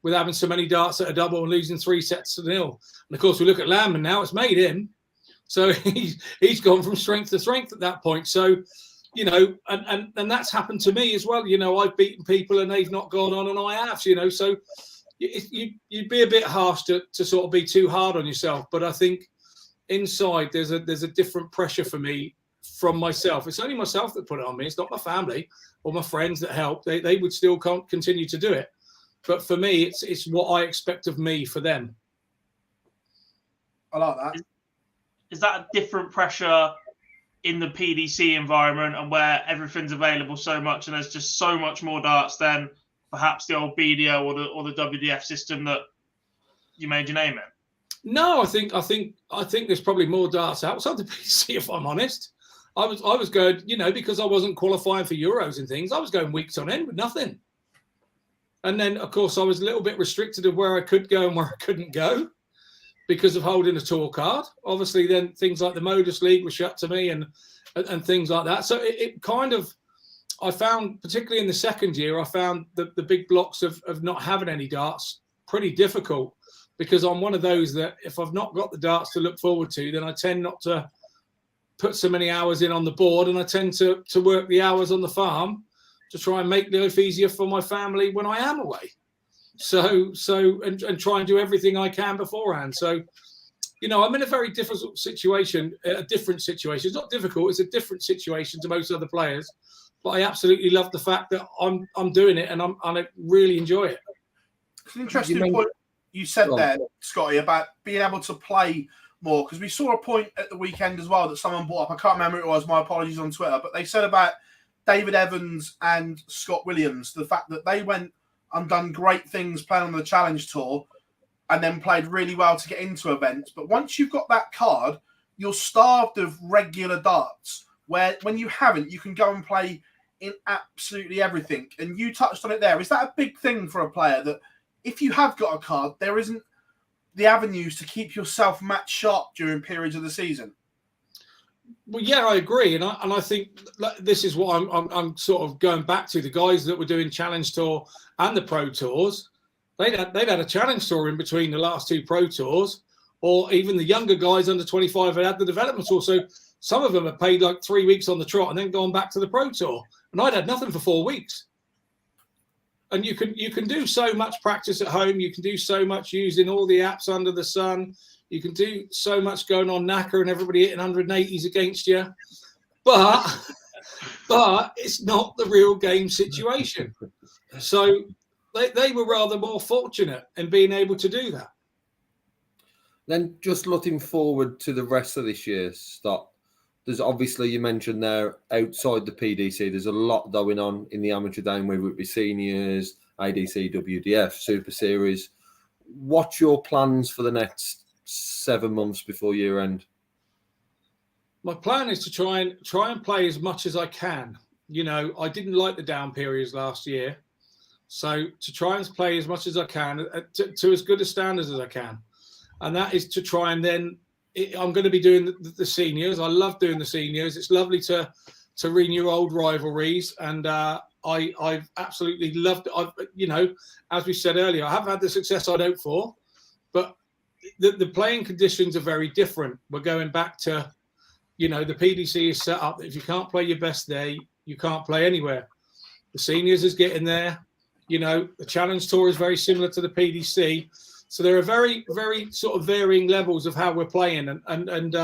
having so many darts at a double and losing 3-0. And of course, we look at Landman now, it's made him. So he's gone from strength to strength at that point. So, you know, and that's happened to me as well. You know, I've beaten people and they've not gone on, and I have, you know. So you'd be a bit harsh to sort of be too hard on yourself. But I think inside there's a different pressure for me from myself. It's only myself that put it on me. It's not my family or my friends that help. They would still continue to do it. But for me, it's what I expect of me for them. I like that. Is that a different pressure in the PDC environment, and where everything's available so much and there's just so much more darts than perhaps the old BDO or the WDF system that you made your name in? No, I think there's probably more darts outside the PDC, if I'm honest. I was going, you know, because I wasn't qualifying for Euros and things, I was going weeks on end with nothing. And then, of course, I was a little bit restricted of where I could go and where I couldn't go because of holding a tour card. Obviously, then things like the Modus League were shut to me and things like that. So it kind of, I found, particularly in the second year, I found the big blocks of not having any darts pretty difficult, because I'm one of those that if I've not got the darts to look forward to, then I tend not to put so many hours in on the board, and I tend to work the hours on the farm to try and make life easier for my family when I am away. So try and do everything I can beforehand. So, you know, I'm in a very difficult situation, a different situation. It's not difficult, it's a different situation to most other players. But I absolutely love the fact that I'm doing it, and I really enjoy it. It's an interesting point you said there, Scotty, about being able to play more, because we saw a point at the weekend as well that someone brought up. I can't remember who it was, my apologies, on Twitter, but they said about David Evans and Scott Williams, the fact that they went and done great things playing on the Challenge Tour and then played really well to get into events. But once you've got that card, you're starved of regular darts, where when you haven't, you can go and play in absolutely everything. And you touched on it there. Is that a big thing for a player, that if you have got a card, there isn't the avenues to keep yourself match sharp during periods of the season? Well, yeah, I agree, and I think this is what I'm sort of going back to. The guys that were doing Challenge Tour and the Pro Tours, they'd had a Challenge Tour in between the last two Pro Tours, or even the younger guys under 25 had the Development Tour. So some of them had paid like 3 weeks on the trot and then gone back to the Pro Tour, and I'd had nothing for 4 weeks. And you can do so much practice at home. You can do so much using all the apps under the sun. You can do so much going on knacker and everybody hitting 180s against you. But it's not the real game situation. So they were rather more fortunate in being able to do that. Then just looking forward to the rest of this year, Scott, there's obviously, you mentioned there, outside the PDC, there's a lot going on in the amateur game, whether it be seniors, ADC, WDF, Super Series. What's your plans for the next 7 months before year end? My plan is to try and play as much as I can. You know, I didn't like the down periods last year, so to try and play as much as I can to as good a standards as I can, and that is to try and then I'm going to be doing the seniors. I love doing the seniors. It's lovely to renew old rivalries, and I've absolutely loved it. You know, as we said earlier, I haven't had the success I'd hoped for, but the playing conditions are very different. We're going back to, you know, the PDC is set up that if you can't play your best there, you can't play anywhere. The seniors is getting there. You know, the Challenge Tour is very similar to the PDC. So there are very, very sort of varying levels of how we're playing. And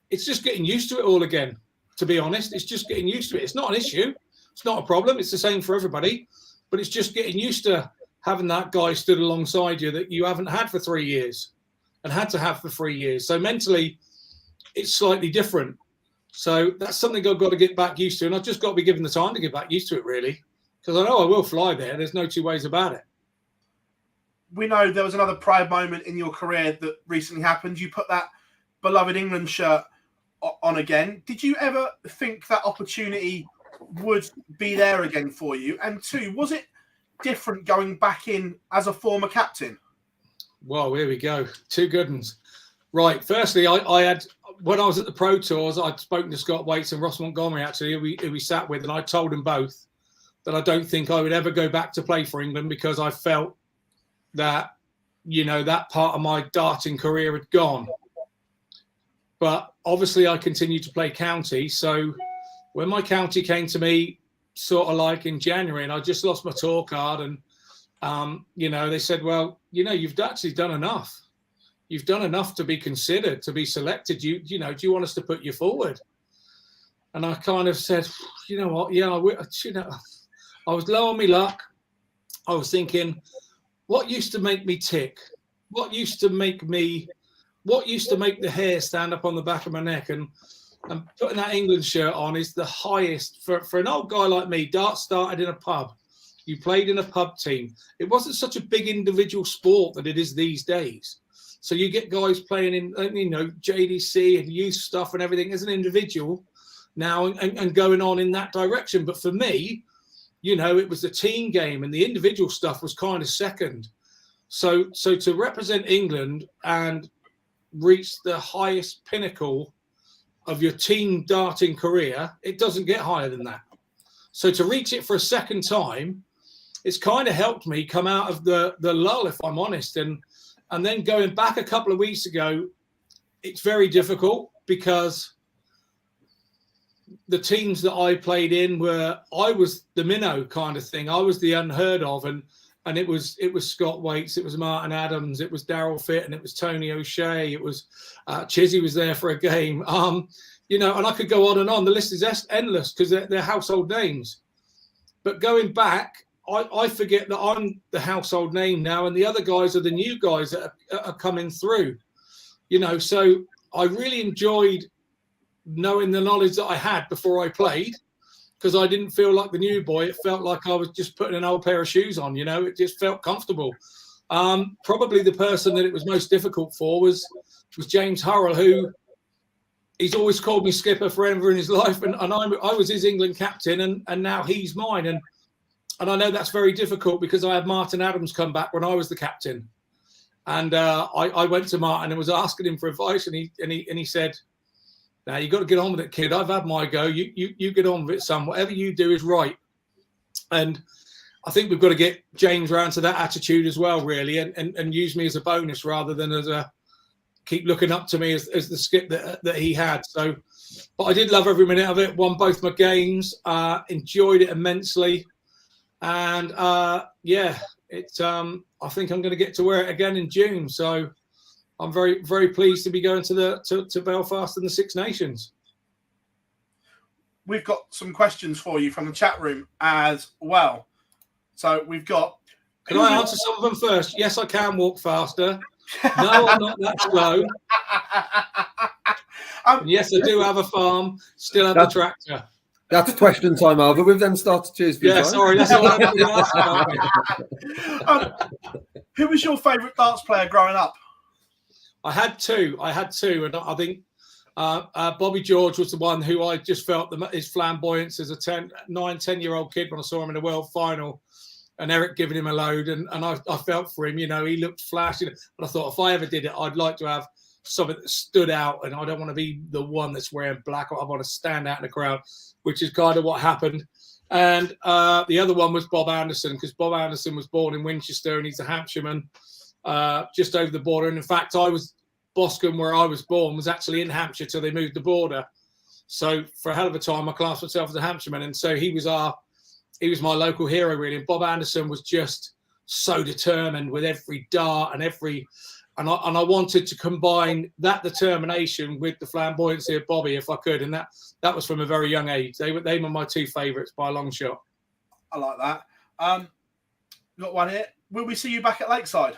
it's just getting used to it all again, to be honest. It's just getting used to it. It's not an issue. It's not a problem. It's the same for everybody. But it's just getting used to having that guy stood alongside you that you haven't had for 3 years and had to have for 3 years. So mentally, it's slightly different. So that's something I've got to get back used to. And I've just got to be given the time to get back used to it, really. Because I know I will fly there. There's no two ways about it. We know there was another proud moment in your career that recently happened. You put that beloved England shirt on again. Did you ever think that opportunity would be there again for you? And two, was it different going back in as a former captain? Well, here we go. Two good ones. Right. Firstly, I had, when I was at the Pro Tours, I'd spoken to Scott Waits and Ross Montgomery, actually, who we sat with, and I told them both that I don't think I would ever go back to play for England because I felt that, you know, that part of my darting career had gone. But obviously I continued to play county. So when my county came to me sort of like in January and I just lost my tour card and, you know, they said, well, you know, you've actually done enough. You've done enough to be considered, to be selected. You know, do you want us to put you forward? And I kind of said, you know what? Yeah, you know, I was low on my luck. I was thinking, what used to make me tick? What used to make the hair stand up on the back of my neck? And putting that England shirt on is the highest for an old guy like me. Darts started in a pub. You played in a pub team. It wasn't such a big individual sport that it is these days. So you get guys playing in, you know, JDC and youth stuff and everything as an individual now and going on in that direction. But for me, you know, it was the team game and the individual stuff was kind of second. So to represent England and reach the highest pinnacle of your team darting career, it doesn't get higher than that. So to reach it for a second time, it's kind of helped me come out of the lull, if I'm honest. And then going back a couple of weeks ago, it's very difficult because the teams that I played in I was the minnow kind of thing. I was the unheard of, and it was Scott Waits, it was Martin Adams, it was Daryl Fitt, and it was Tony O'Shea, it was Chizzy was there for a game. You know, and I could go on and on. The list is endless because they're household names. But going back, I forget that I'm the household name now, and the other guys are the new guys that are coming through. You know, so I really enjoyed knowing the knowledge that I had before I played, because I didn't feel like the new boy. It felt like I was just putting an old pair of shoes on, you know, it just felt comfortable. Probably the person that it was most difficult for was James Hurrell, who he's always called me skipper forever in his life. And I was his England captain and now he's mine. And I know that's very difficult because I had Martin Adams come back when I was the captain. And I went to Martin and was asking him for advice, and he said, Now you got to get on with it, kid. I've had my go. You get on with it, son. Whatever you do is right. And I think we've got to get James round to that attitude as well, really, and use me as a bonus rather than as a keep looking up to me as the skip that he had. So, but I did love every minute of it. Won both my games. Enjoyed it immensely, and yeah, it's. I think I'm going to get to wear it again in June. So, I'm very, very pleased to be going to Belfast and the Six Nations. We've got some questions for you from the chat room as well. So we've got. Can I answer some of them first? Yes, I can walk faster. No, I'm not that slow. Yes, I do have a farm. Still have a tractor. That's question time over. We've then started to choose. Yeah, sorry, that's all I'm going to ask. Who was your favourite darts player growing up? I had two, and I think Bobby George was the one who I just felt his flamboyance as a 10-year-old kid when I saw him in the World Final, and Eric giving him a load, and I felt for him. You know, he looked flashy, but I thought if I ever did it, I'd like to have something that stood out, and I don't want to be the one that's wearing black. I want to stand out in the crowd, which is kind of what happened. And the other one was Bob Anderson, because Bob Anderson was born in Winchester, and he's a Hampshireman, just over the border. And in fact, Boscombe, where I was born, was actually in Hampshire till they moved the border. So for a hell of a time, I classed myself as a Hampshireman, and so he was my local hero, really. And Bob Anderson was just so determined with every dart and I wanted to combine that determination with the flamboyancy of Bobby if I could, and that was from a very young age. They were my two favourites by a long shot. I like that. Got one here. Will we see you back at Lakeside?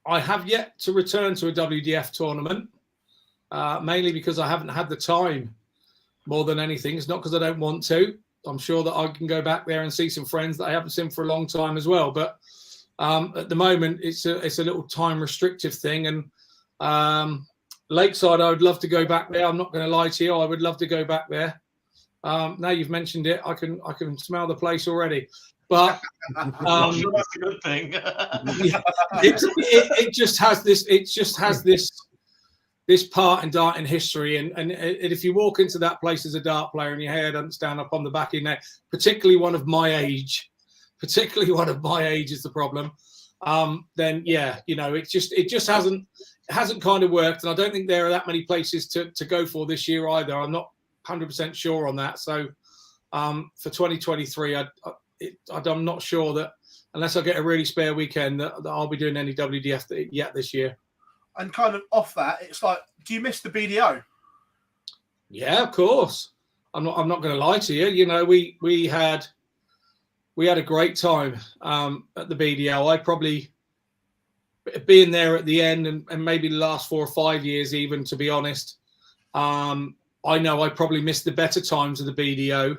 I have yet to return to a WDF tournament, mainly because I haven't had the time more than anything. It's not because I don't want to. I'm sure that I can go back there and see some friends that I haven't seen for a long time as well. But at the moment, it's a little time restrictive thing. And Lakeside, I would love to go back there. I'm not going to lie to you. I would love to go back there. Now you've mentioned it, I can smell the place already. But I'm sure that's a good thing. it just has this. It just has this part in darting history, and if you walk into that place as a dart player and your hair doesn't stand up on the back of your neck, particularly one of my age is the problem. Then yeah, you know, it just hasn't kind of worked, and I don't think there are that many places to go for this year either. I'm not 100% sure on that. So for 2023, I'm not sure that unless I get a really spare weekend that I'll be doing any WDF yet this year. And kind of off that, it's like, do you miss the BDO? Yeah, of course. I'm not going to lie to you. You know, we had a great time at the BDO. I probably being there at the end and maybe the last 4 or 5 years, even, to be honest. I know I probably missed the better times of the BDO.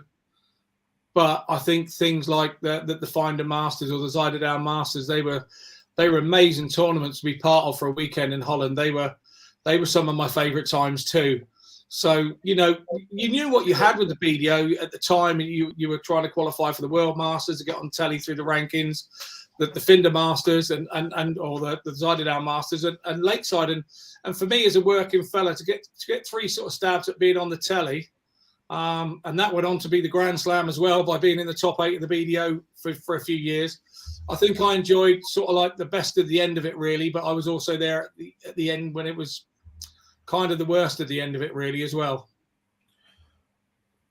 But I think things like the Finder Masters or the Zuiderdown Masters, they were amazing tournaments to be part of for a weekend in Holland. They were some of my favourite times too. So, you know, you knew what you had with the BDO at the time. You were trying to qualify for the World Masters to get on telly through the rankings, the Finder Masters or the Zuiderdown Masters and Lakeside. And for me as a working fella to get 3 sort of stabs at being on the telly, and that went on to be the Grand Slam as well by being in the top 8 of the BDO for a few years. I think I enjoyed sort of like the best of the end of it, really, but I was also there at the end when it was kind of the worst at the end of it, really, as well.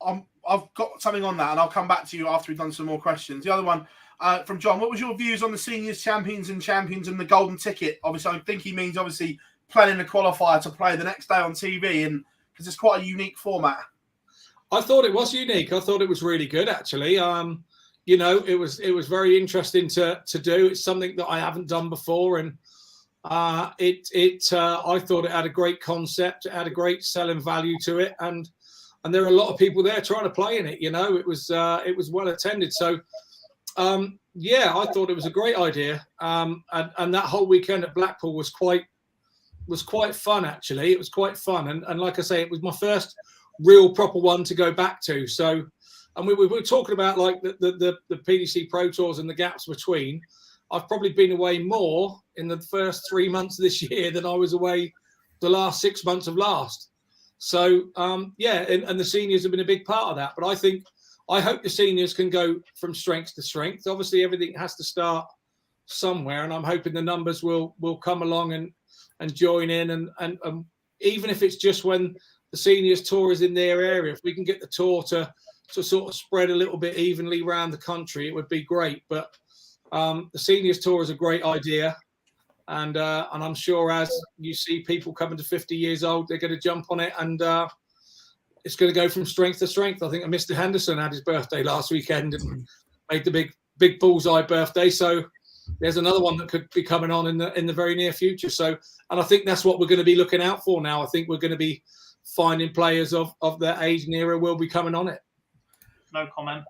I've got something on that, and I'll come back to you after we've done some more questions. The other one from John, what was your views on the seniors, champions and the golden ticket? Obviously, I think he means obviously planning a qualifier to play the next day on TV, and because it's quite a unique format. I thought it was unique. I thought it was really good, actually. You know, it was very interesting to do. It's something that I haven't done before, and I thought it had a great concept. It had a great selling value to it, and there are a lot of people there trying to play in it. You know, it was well attended. So yeah, I thought it was a great idea. And that whole weekend at Blackpool was quite fun, actually. It was quite fun, and like I say, it was my first real proper one to go back to. So, and we were talking about like the PDC Pro Tours and the gaps between. I've probably been away more in the first 3 months of this year than I was away the last 6 months have lasted. So, and the seniors have been a big part of that. But I hope the seniors can go from strength to strength. Obviously, everything has to start somewhere, and I'm hoping the numbers will come along and join in. And even if it's just when the seniors tour is in their area, if we can get the tour to sort of spread a little bit evenly around the country, it would be great. But the seniors tour is a great idea. And I'm sure as you see people coming to 50 years old, they're going to jump on it, and it's going to go from strength to strength. I think Mr. Henderson had his birthday last weekend and made the big bullseye birthday. So there's another one that could be coming on in the very near future. So, and I think that's what we're going to be looking out for now. I think we're going to be finding players of their age and era will be coming on it. No comment.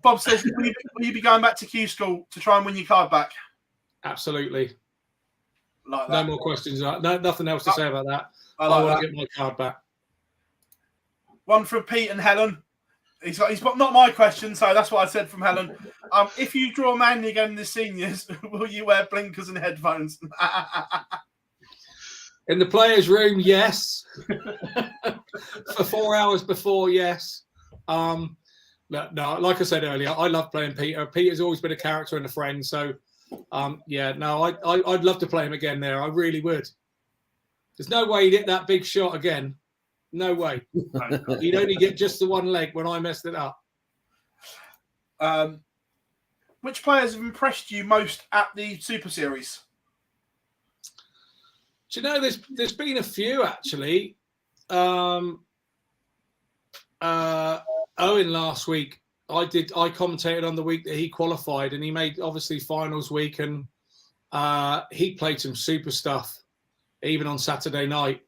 Bob says, will you be going back to Q School to try and win your card back? Absolutely. Like that. No more questions. No, nothing else to say about that. I want to get my card back. One from Pete and Helen. He's got not my question, so that's what I said from Helen. If you draw Manly again in the seniors, will you wear blinkers and headphones? In the players' room, yes. For 4 hours before, yes. No, like I said earlier, I love playing Peter. Peter's always been a character and a friend. So, I'd love to play him again there. I really would. There's no way he'd hit that big shot again. No way. He'd only get just the one leg when I messed it up. Which players have impressed you most at the Super Series? Do you know, there's been a few actually. Owen last week, I commentated on the week that he qualified, and he made obviously finals week, and he played some super stuff even on Saturday night.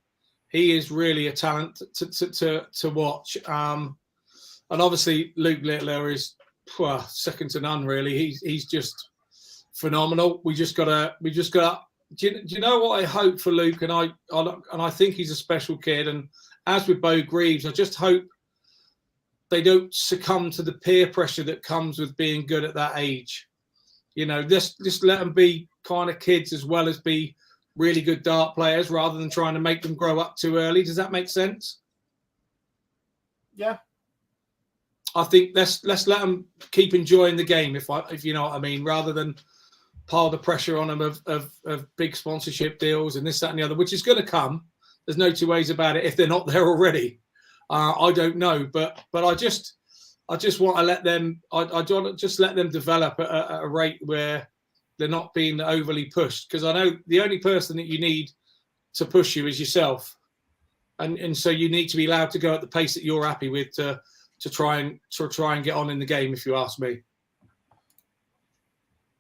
He is really a talent to watch. And obviously Luke Littler is second to none really. He's just phenomenal. We just gotta. Do you know what I hope for Luke? And I think he's a special kid. And as with Bo Greaves, I just hope they don't succumb to the peer pressure that comes with being good at that age. You know, just let them be kind of kids as well as be really good dart players, rather than trying to make them grow up too early. Does that make sense? Yeah. I think let's let them keep enjoying the game, if you know what I mean, rather than pile the pressure on them of big sponsorship deals and this, that, and the other, which is going to come. There's no two ways about it if they're not there already. I don't know, but I just want to let them. I just let them develop at a rate where they're not being overly pushed. Because I know the only person that you need to push you is yourself, and so you need to be allowed to go at the pace that you're happy with to try and get on in the game. If you ask me.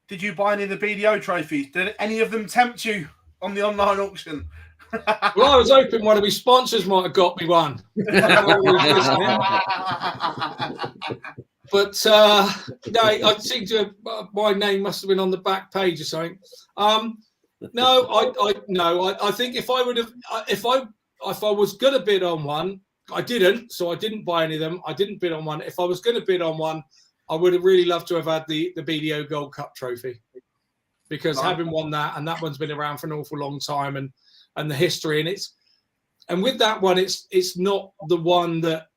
Did you buy any of the BDO trophies? Did any of them tempt you on the online auction? Well, I was hoping one of my sponsors might have got me one. But no, I think my name must have been on the back page or something. No, I think if I was going to bid on one, I didn't. So I didn't buy any of them. I didn't bid on one. If I was going to bid on one, I would have really loved to have had the BDO Gold Cup trophy, because having won that, and that one's been around for an awful long time, and the history, and with that one, it's not the one that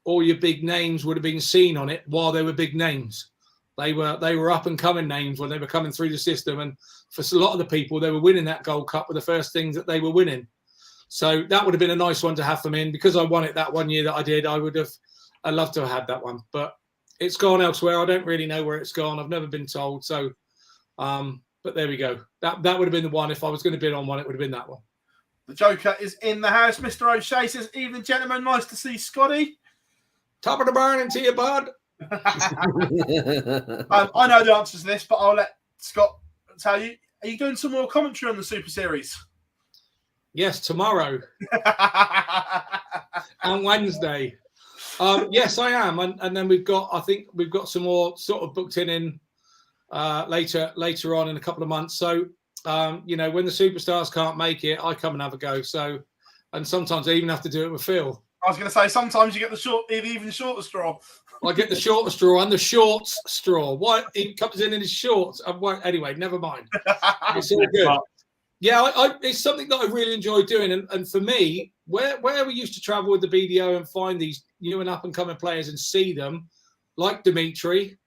all your big names would have been seen on it while they were big names. They were up and coming names when they were coming through the system, and for a lot of the people, they were winning that Gold Cup were the first things that they were winning. So that would have been a nice one to have them in. Because I won it that one year that I did, I'd love to have had that one, but it's gone elsewhere. I don't really know where it's gone. I've never been told. So, but there we go. That would have been the one. If I was going to bid on one, it would have been that one. The Joker is in the house. Mr. O'Shea says, "Evening, gentlemen. Nice to see Scotty. Top of the burning to you, bud." I know the answer to this, but I'll let Scott tell you. Are you doing some more commentary on the Super Series? Yes, tomorrow and Wednesday. Yes, I am, and then I think we've got some more sort of booked in later on in a couple of months. So when the superstars can't make it, I come and have a go. So, and sometimes I even have to do it with Phill. I was going to say sometimes you get the even shorter straw. I get the shorter straw and the shorts straw. Why he comes in his shorts? Anyway, never mind. It's all good. Yeah, it's something that I really enjoy doing. And for me, where we used to travel with the BDO and find these new and up-and-coming players and see them, like Dimitri,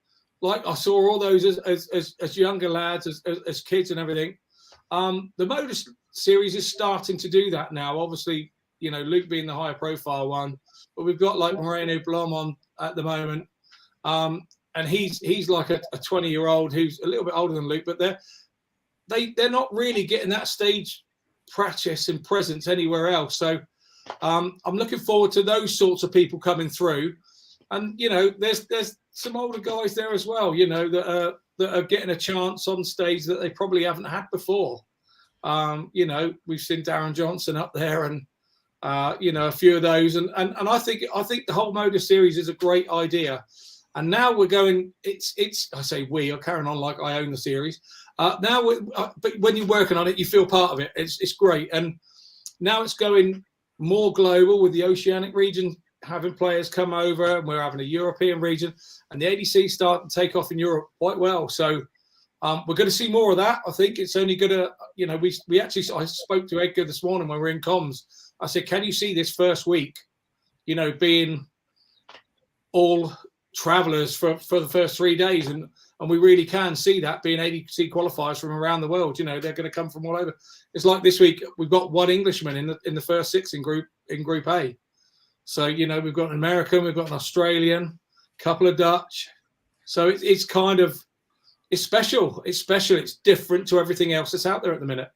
like I saw all those as younger lads, as kids and everything. The Motor Series is starting to do that now. Obviously, you know, Luke being the higher profile one, but we've got like Moreno Blom on at the moment. And he's like a 20-year-old who's a little bit older than Luke, but they're not really getting that stage practice and presence anywhere else. So I'm looking forward to those sorts of people coming through. And, you know, there's some older guys there as well, you know, that are getting a chance on stage that they probably haven't had before. You know, we've seen Darren Johnson up there and, you know, a few of those. And I think the whole Motor Series is a great idea. And now we're going, it's I say we are carrying on like I own the series. Now, but when you're working on it, you feel part of it. It's great. And now it's going more global with the Oceanic region having players come over, and we're having a European region, and the ADC starting to take off in Europe quite well. So we're going to see more of that. I think it's only going to, you know, we actually, I spoke to Edgar this morning when we were in comms. I said, can you see this first week, you know, being all travellers for the first 3 days? And we really can see that being ADC qualifiers from around the world. You know, they're going to come from all over. It's like this week, we've got one Englishman in the first 6 in Group A. So, you know, we've got an American, we've got an Australian, a couple of Dutch. So it's kind of, it's special. It's special. It's different to everything else that's out there at the minute.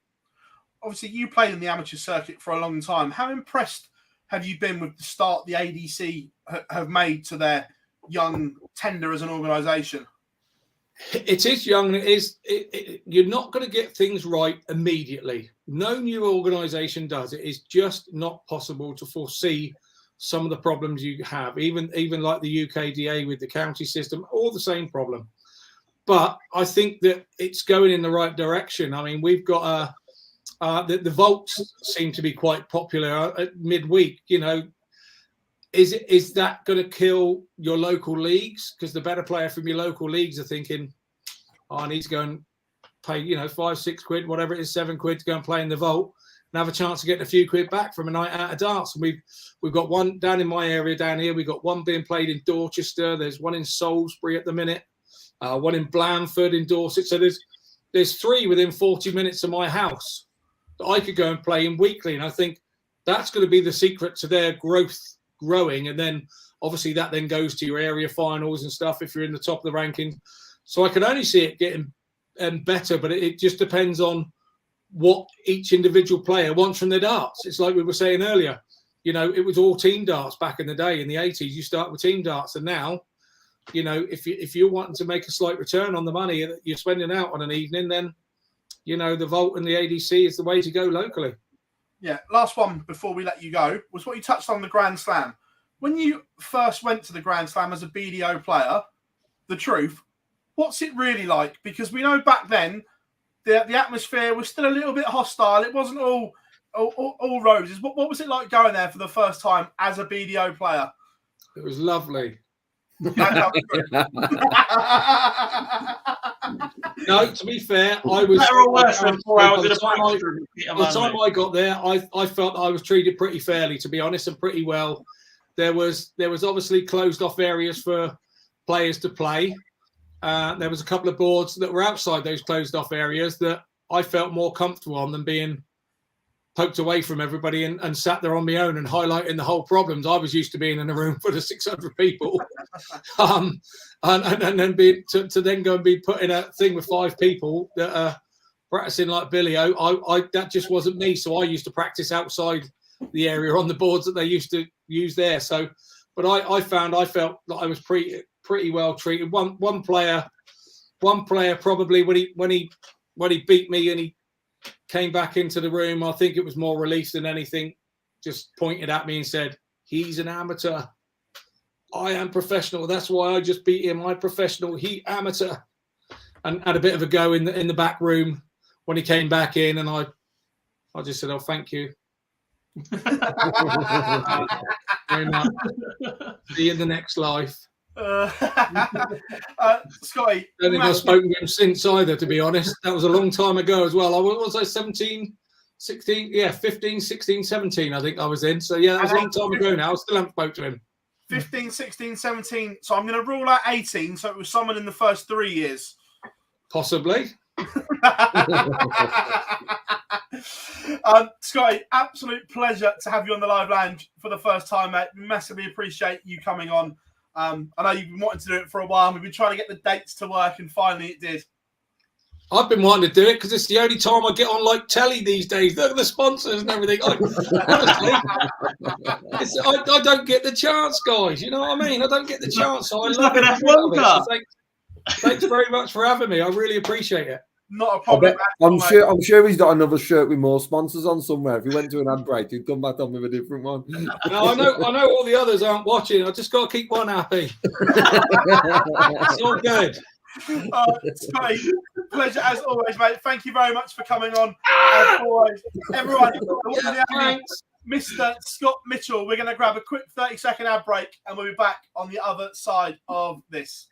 Obviously, you played in the amateur circuit for a long time. How impressed have you been with the start the ADC have made to their young tender as an organisation? It is young. You're not going to get things right immediately. No new organisation does. It is just not possible to foresee some of the problems you have, even like the UKDA with the county system, all the same problem. But I think that it's going in the right direction. I mean, we've got the vaults seem to be quite popular at midweek. You know, is that going to kill your local leagues? Because the better player from your local leagues are thinking, oh, I need to go and pay, you know, 5, 6 quid, whatever it is, 7 quid to go and play in the vault and have a chance of getting a few quid back from a night out of darts. And we've got one down in my area down here. We've got one being played in Dorchester. There's one in Salisbury at the minute. One in Blandford in Dorset. So there's 3 within 40 minutes of my house that I could go and play in weekly. And I think that's going to be the secret to their growing. And then obviously that then goes to your area finals and stuff if you're in the top of the rankings. So I can only see it getting better, but it just depends on what each individual player wants from their darts. It's like we were saying earlier, you know, it was all team darts back in the day. In the 80s, you start with team darts. And now, you know, if you're wanting to make a slight return on the money that you're spending out on an evening, then, you know, the vault and the ADC is the way to go locally. Yeah. Last one before we let you go was what you touched on, the Grand Slam. When you first went to the Grand Slam as a BDO player, the truth, what's it really like? Because we know back then the atmosphere was still a little bit hostile. It wasn't all roses. What was it like going there for the first time as a BDO player? It was lovely. No, to be fair, I was better or worse than 4 hours in a by the time I got there, I felt that I was treated pretty fairly, to be honest, and pretty well. There was obviously closed off areas for players to play. There was a couple of boards that were outside those closed off areas that I felt more comfortable on than being poked away from everybody and sat there on my own and highlighting the whole problems. I was used to being in a room full of 600 people, and then to then go and be put in a thing with 5 people that are practicing like Billio. I that just wasn't me. So I used to practice outside the area on the boards that they used to use there. So, but I felt that I was pretty well treated. One player probably when he beat me and he came back into the room, I think it was more relief than anything, just pointed at me and said, he's an amateur. I am professional. That's why I just beat him. I'm professional. He amateur. And had a bit of a go in the back room when he came back in. And I just said, oh, thank you. Very much. See you in the next life. Scotty, I don't think I've spoken to him since either, to be honest. That was a long time ago as well. Was I 17, 16? Yeah, 15, 16, 17, I think I was in. So, yeah, that was a long time ago now. I still haven't spoken to him. 15, 16, 17. So I'm going to rule out 18. So it was someone in the first 3 years. Possibly. Scotty, absolute pleasure to have you on the live lounge for the first time, mate. Massively appreciate you coming on. I know you've been wanting to do it for a while. We've been trying to get the dates to work, and finally it did. I've been wanting to do it because it's the only time I get on like telly these days. Look at the sponsors and everything. Honestly, I don't get the chance, guys. You know what I mean? I don't get the chance. So I love like an it. F1 car. So thanks very much for having me. I really appreciate it. Not a problem. I'm sure he's got another shirt with more sponsors on somewhere. If he went to an ad break, he'd come back on with a different one. No, I know all the others aren't watching. I just got to keep one happy. It's all good. Scotty, pleasure as always, mate. Thank you very much for coming on. As always, everyone, Mr. Scott Mitchell, we're going to grab a quick 30-second ad break, and we'll be back on the other side of this.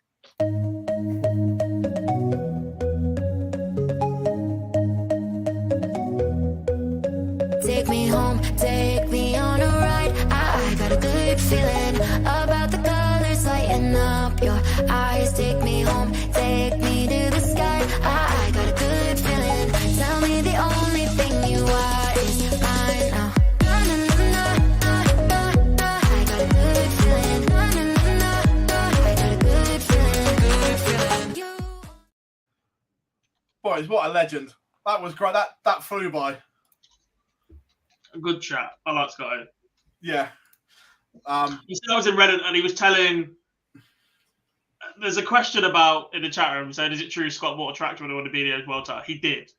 Take me home, take me on a ride. I got a good feeling about the colors lighting up your eyes. Take me home, take me to the sky. I got a good feeling. Tell me the only thing you are is mine now. I got a good feeling. I got a good feeling. Boys, what a legend. That was great. That flew by. A good chat. I like Scotty. Yeah. He said I was in Reddit and he was telling. There's a question about in the chat room saying, "Is it true Scott bought a tractor when he won the BDO's World Title?" He did,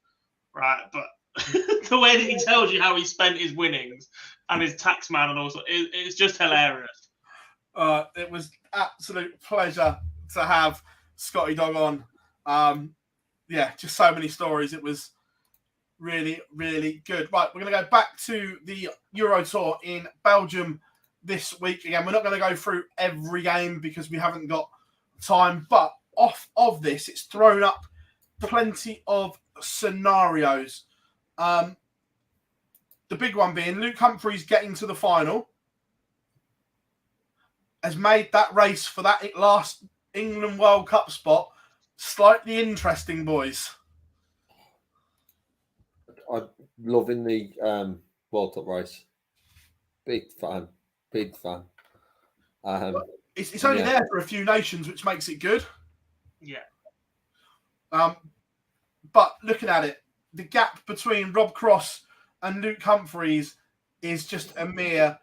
right? But the way that he tells you how he spent his winnings and his tax man and all sorts, it's just hilarious. It was absolute pleasure to have Scotty Dog on. Yeah, just so many stories. It was really, really good. Right, we're going to go back to the Euro Tour in Belgium this week. Again, we're not going to go through every game because we haven't got time, but off of this, it's thrown up plenty of scenarios. The big one being Luke Humphries getting to the final has made that race for that last England World Cup spot slightly interesting, boys. I'm loving the World Cup race. Big fan. It's only there for a few nations, which makes it good. Yeah. But looking at it, the gap between Rob Cross and Luke Humphries is just a mere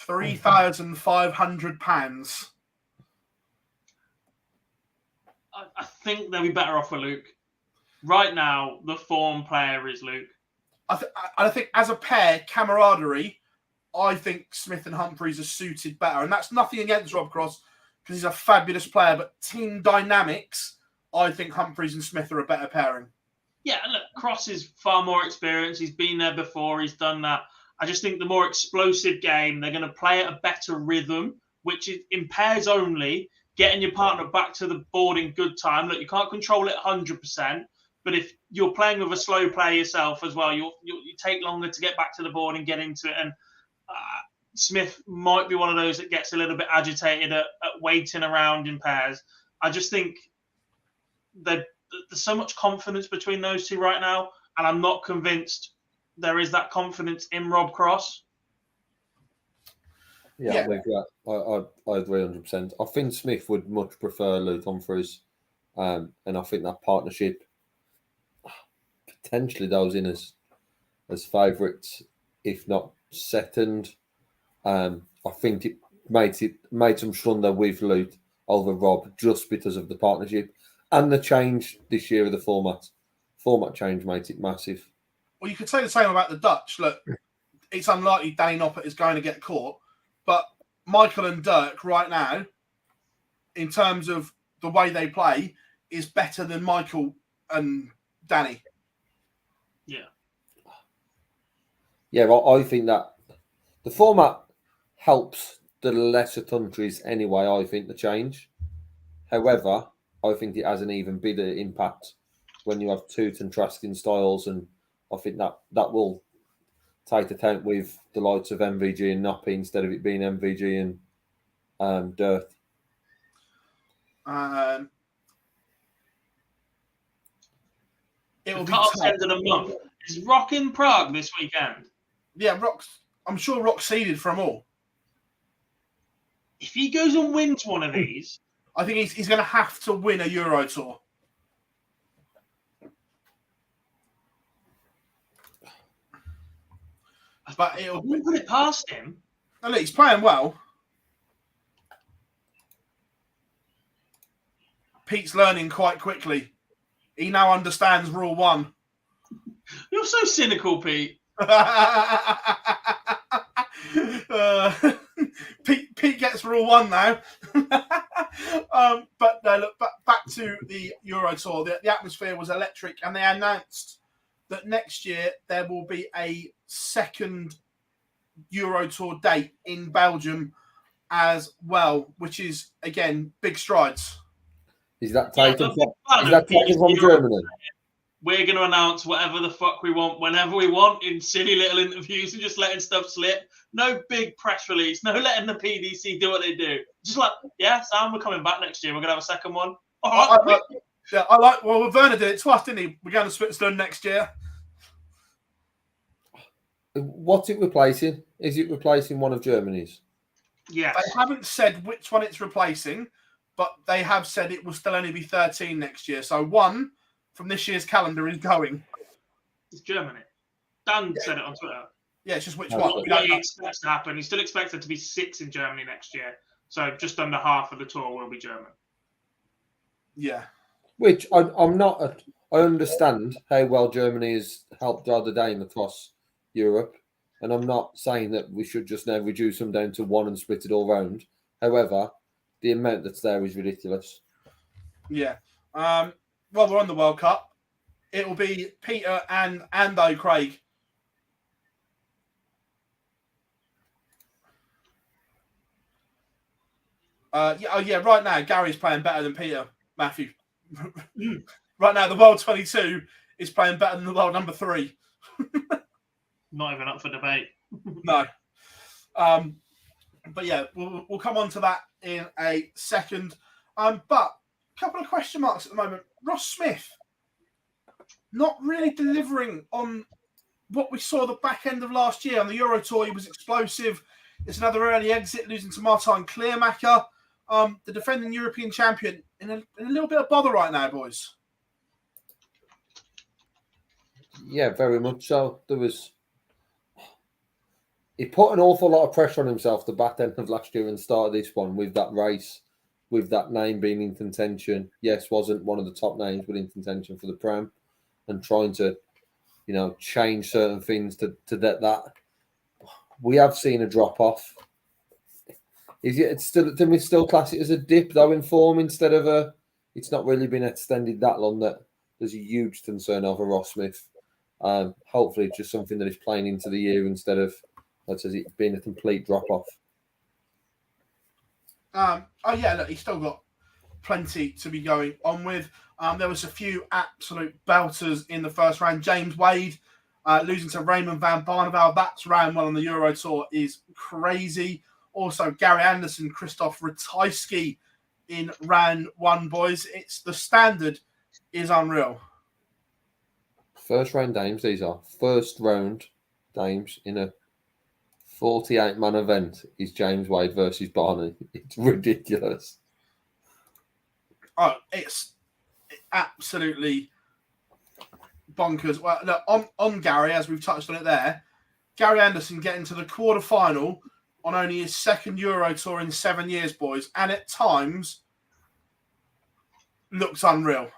£3,500. I think they'll be better off with Luke. Right now, the form player is Luke. I think as a pair, camaraderie, I think Smith and Humphries are suited better. And that's nothing against Rob Cross because he's a fabulous player. But team dynamics, I think Humphries and Smith are a better pairing. Yeah, look, Cross is far more experienced. He's been there before. He's done that. I just think the more explosive game, they're going to play at a better rhythm, which is in pairs only, getting your partner back to the board in good time. Look, you can't control it 100%. But if you're playing with a slow player yourself as well, you take longer to get back to the board and get into it. And Smith might be one of those that gets a little bit agitated at waiting around in pairs. I just think that there's so much confidence between those two right now, and I'm not convinced there is that confidence in Rob Cross. Yeah. I agree 100%. I think Smith would much prefer Luke Humphries, and I think that partnership potentially those in as favourites, if not second. I think it made some stronger with Luke over Rob just because of the partnership and the change this year of the format. Format change made it massive. Well, you could say the same about the Dutch. Look, it's unlikely Danny Noppert is going to get caught, but Michael and Dirk right now, in terms of the way they play, is better than Michael and Danny. Yeah. Yeah, well, I think that the format helps the lesser countries anyway, I think, the change. However, I think it has an even bigger impact when you have two contrasting styles, and I think that will take account with the likes of MvG and Noppy instead of it being MvG and Dirt. It will be Cut-off tough. end of the month. Is Rock in Prague this weekend? Yeah, I'm sure Rock's seeded from all. If he goes and wins one of these, I think he's going to have to win a Euro Tour. But I wouldn't put it past him. No, look, he's playing well. Pete's learning quite quickly. He now understands Rule 1. You're so cynical, Pete. Pete gets Rule 1 now. But no, look, back to the Euro Tour. The atmosphere was electric, and they announced that next year there will be a second Euro Tour date in Belgium as well, which is, again, big strides. Is that taken from Germany? We're going to announce whatever the fuck we want, whenever we want, in silly little interviews and just letting stuff slip. No big press release. No letting the PDC do what they do. Just like, yeah, Sam, we're coming back next year. We're going to have a second one. All right. Well, Werner did it twice, didn't he? We're going to Switzerland next year. What's it replacing? Is it replacing one of Germany's? Yes. They haven't said which one it's replacing, but they have said it will still only be 13 next year. So one from this year's calendar is going. It's Germany. Dan said it on Twitter. Yeah, it's just which one. What he expects to happen. He still expects there to be 6 in Germany next year. So just under half of the tour will be German. Yeah. Which I'm not. I understand how well Germany has helped drive the game across Europe, and I'm not saying that we should just now reduce them down to one and split it all round. However, the amount that's there is ridiculous. Yeah. Well, we're on the World Cup. It will be Peter and Ando Craig. Right now, Gary's playing better than Peter, Matthew. Right now, the World 22 is playing better than the World number 3. Not even up for debate. No. But yeah, we'll come on to that in a second. But a couple of question marks at the moment. Ross Smith, not really delivering on what we saw the back end of last year on the Euro Tour. He was explosive. It's another early exit, losing to Martin Kleermacher, the defending European champion, in a little bit of bother right now, boys. Yeah, very much so. He put an awful lot of pressure on himself the back end of last year and started this one with that race, with that name being in contention. Yes, wasn't one of the top names, but in contention for the Prem, and trying to, change certain things to that. We have seen a drop off. Do we still class it as a dip though in form instead of a? It's not really been extended that long that there's a huge concern over Ross Smith. Hopefully, it's just something that is playing into the year instead of, let's say, it being a complete drop off. Look, he's still got plenty to be going on with. There was a few absolute belters in the first round. James Wade losing to Raymond van Barneveld. That's round 1 on the Euro Tour is crazy. Also, Gary Anderson, Christoph Ratajski in round 1, boys. It's the standard is unreal. First round games, these are. First round games in a 48-man event is James Wade versus Barney. It's ridiculous. Oh, it's absolutely bonkers. Well, look, on Gary, as we've touched on it there, Gary Anderson getting to the quarter-final on only his second Euro Tour in 7 years, boys, and at times looks unreal.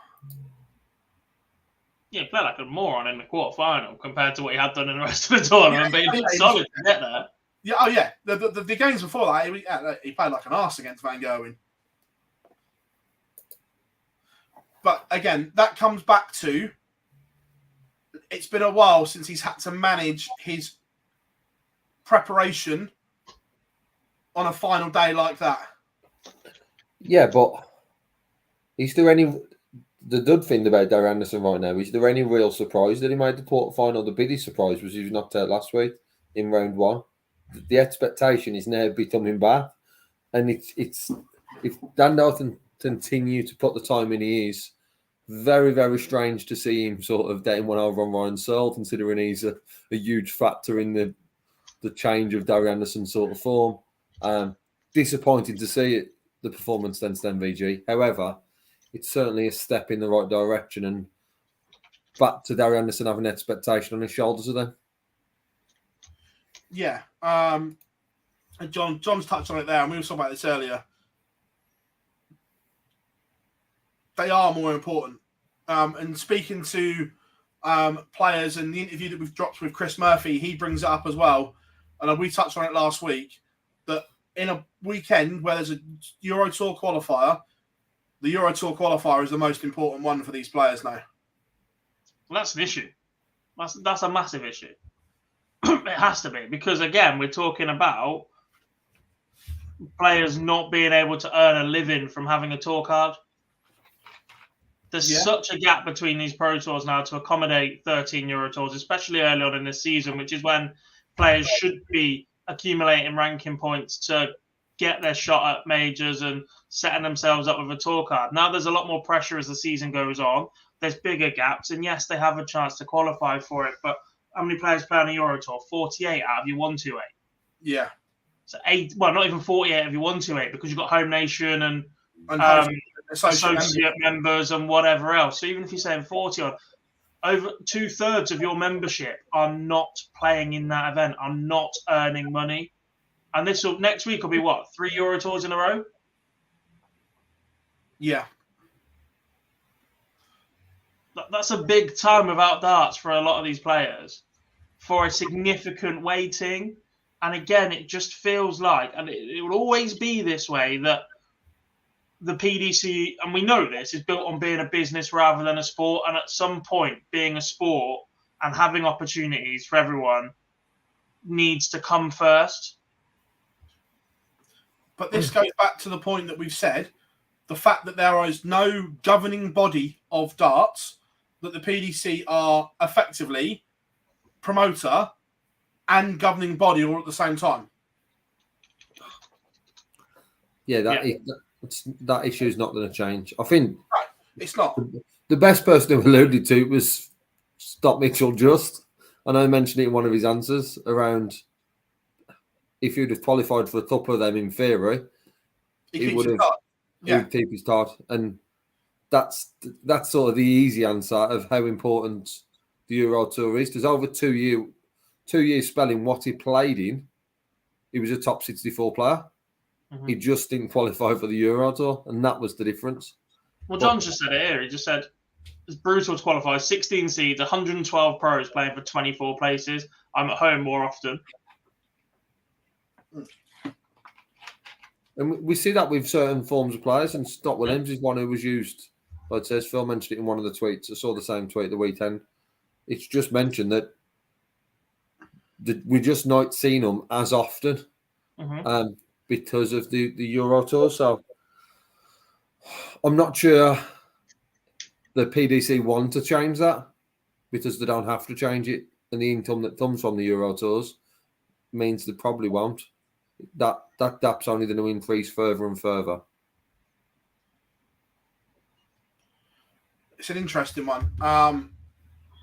Yeah, he played like a moron in the quarterfinal compared to what he had done in the rest of the tournament, but he looked solid to get there. Yeah, The games before that, he played like an arse against Van Gerwen. But again, that comes back to it's been a while since he's had to manage his preparation on a final day like that. Yeah, but Is there any the good thing about Darren Anderson right now? Is there any real surprise that he made the quarterfinal? The biggest surprise was he was knocked out last week in round 1. The expectation is now becoming back, and it's if Dan Dalton continue to put the time in, he is very, very strange to see him sort of getting one over on Ryan Searle, considering he's a huge factor in the change of Darren Anderson's sort of form. Disappointing to see it, the performance against MvG. However, it's certainly a step in the right direction, and back to Darren Anderson having expectation on his shoulders again. Yeah. And John's touched on it there, and we were talking about this earlier. They are more important. And speaking to players and the interview that we've dropped with Chris Murphy, he brings it up as well. And we touched on it last week, that in a weekend where there's a Euro Tour qualifier, the Euro Tour qualifier is the most important one for these players now. Well, that's an issue. That's a massive issue. It has to be, because again, we're talking about players not being able to earn a living from having a tour card. There's such a gap between these Pro Tours now to accommodate 13 Euro Tours, especially early on in the season, which is when players should be accumulating ranking points to get their shot at majors and setting themselves up with a tour card. Now there's a lot more pressure as the season goes on. There's bigger gaps, and yes, they have a chance to qualify for it, but how many players play on a Euro Tour? 48 out of your 128. Yeah. So not even 48 of your 128, because you've got home nation and associate members and whatever else. So even if you're saying 40 odd, over 2/3 of your membership are not playing in that event, are not earning money. And next week will be what, 3 Euro Tours in a row? Yeah. That's a big time without darts for a lot of these players, for a significant waiting. And again, it just feels like, and it will always be this way, that the PDC, and we know this, is built on being a business rather than a sport. And at some point, being a sport and having opportunities for everyone needs to come first. But this goes back to the point that we've said, the fact that there is no governing body of darts, that the PDC are effectively promoter and governing body all at the same time. Yeah, that issue is not going to change. I think it's not. The best person who alluded to it was Stop Mitchell Just. And I mentioned it in one of his answers around if you'd have qualified for a couple of them in theory, he would have keep his card. And that's sort of the easy answer of how important the Euro Tour is. There's over 2 years spelling what he played in. He was a top 64 player. Mm-hmm. He just didn't qualify for the Euro Tour, and that was the difference. Well, John just said it here. He just said it's brutal to qualify. 16 seeds, 112 pros playing for 24 places. I'm at home more often. And we see that with certain forms of players, and Scott Williams is one who was used. Like it says, Phill mentioned it in one of the tweets. I saw the same tweet the weekend. It's just mentioned that we're just not seeing them as often because of the Euro Tour. So I'm not sure the PDC want to change that because they don't have to change it. And the income that comes from the Euro Tours means they probably won't. That gap's only going to increase further and further. It's an interesting one.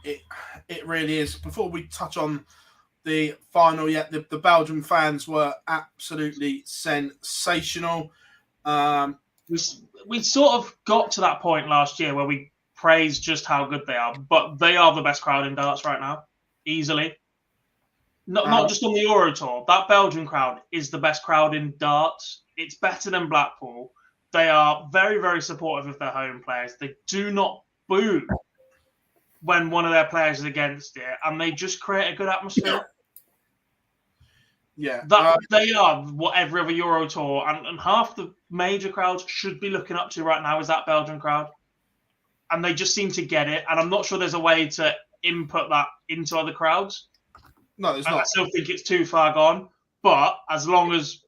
It really is. Before we touch on the final yet, the Belgian fans were absolutely sensational. We sort of got to that point last year where we praised just how good they are, but they are the best crowd in darts right now, easily. Not just on the Euro Tour. That Belgian crowd is the best crowd in darts. It's better than Blackpool. They are very, very supportive of their home players. They do not boo when one of their players is against it, and they just create a good atmosphere. Yeah. They are what every other Euro Tour, and half the major crowds should be looking up to right now is that Belgian crowd. And they just seem to get it, and I'm not sure there's a way to input that into other crowds. No, there's not. I still think it's too far gone, but as long as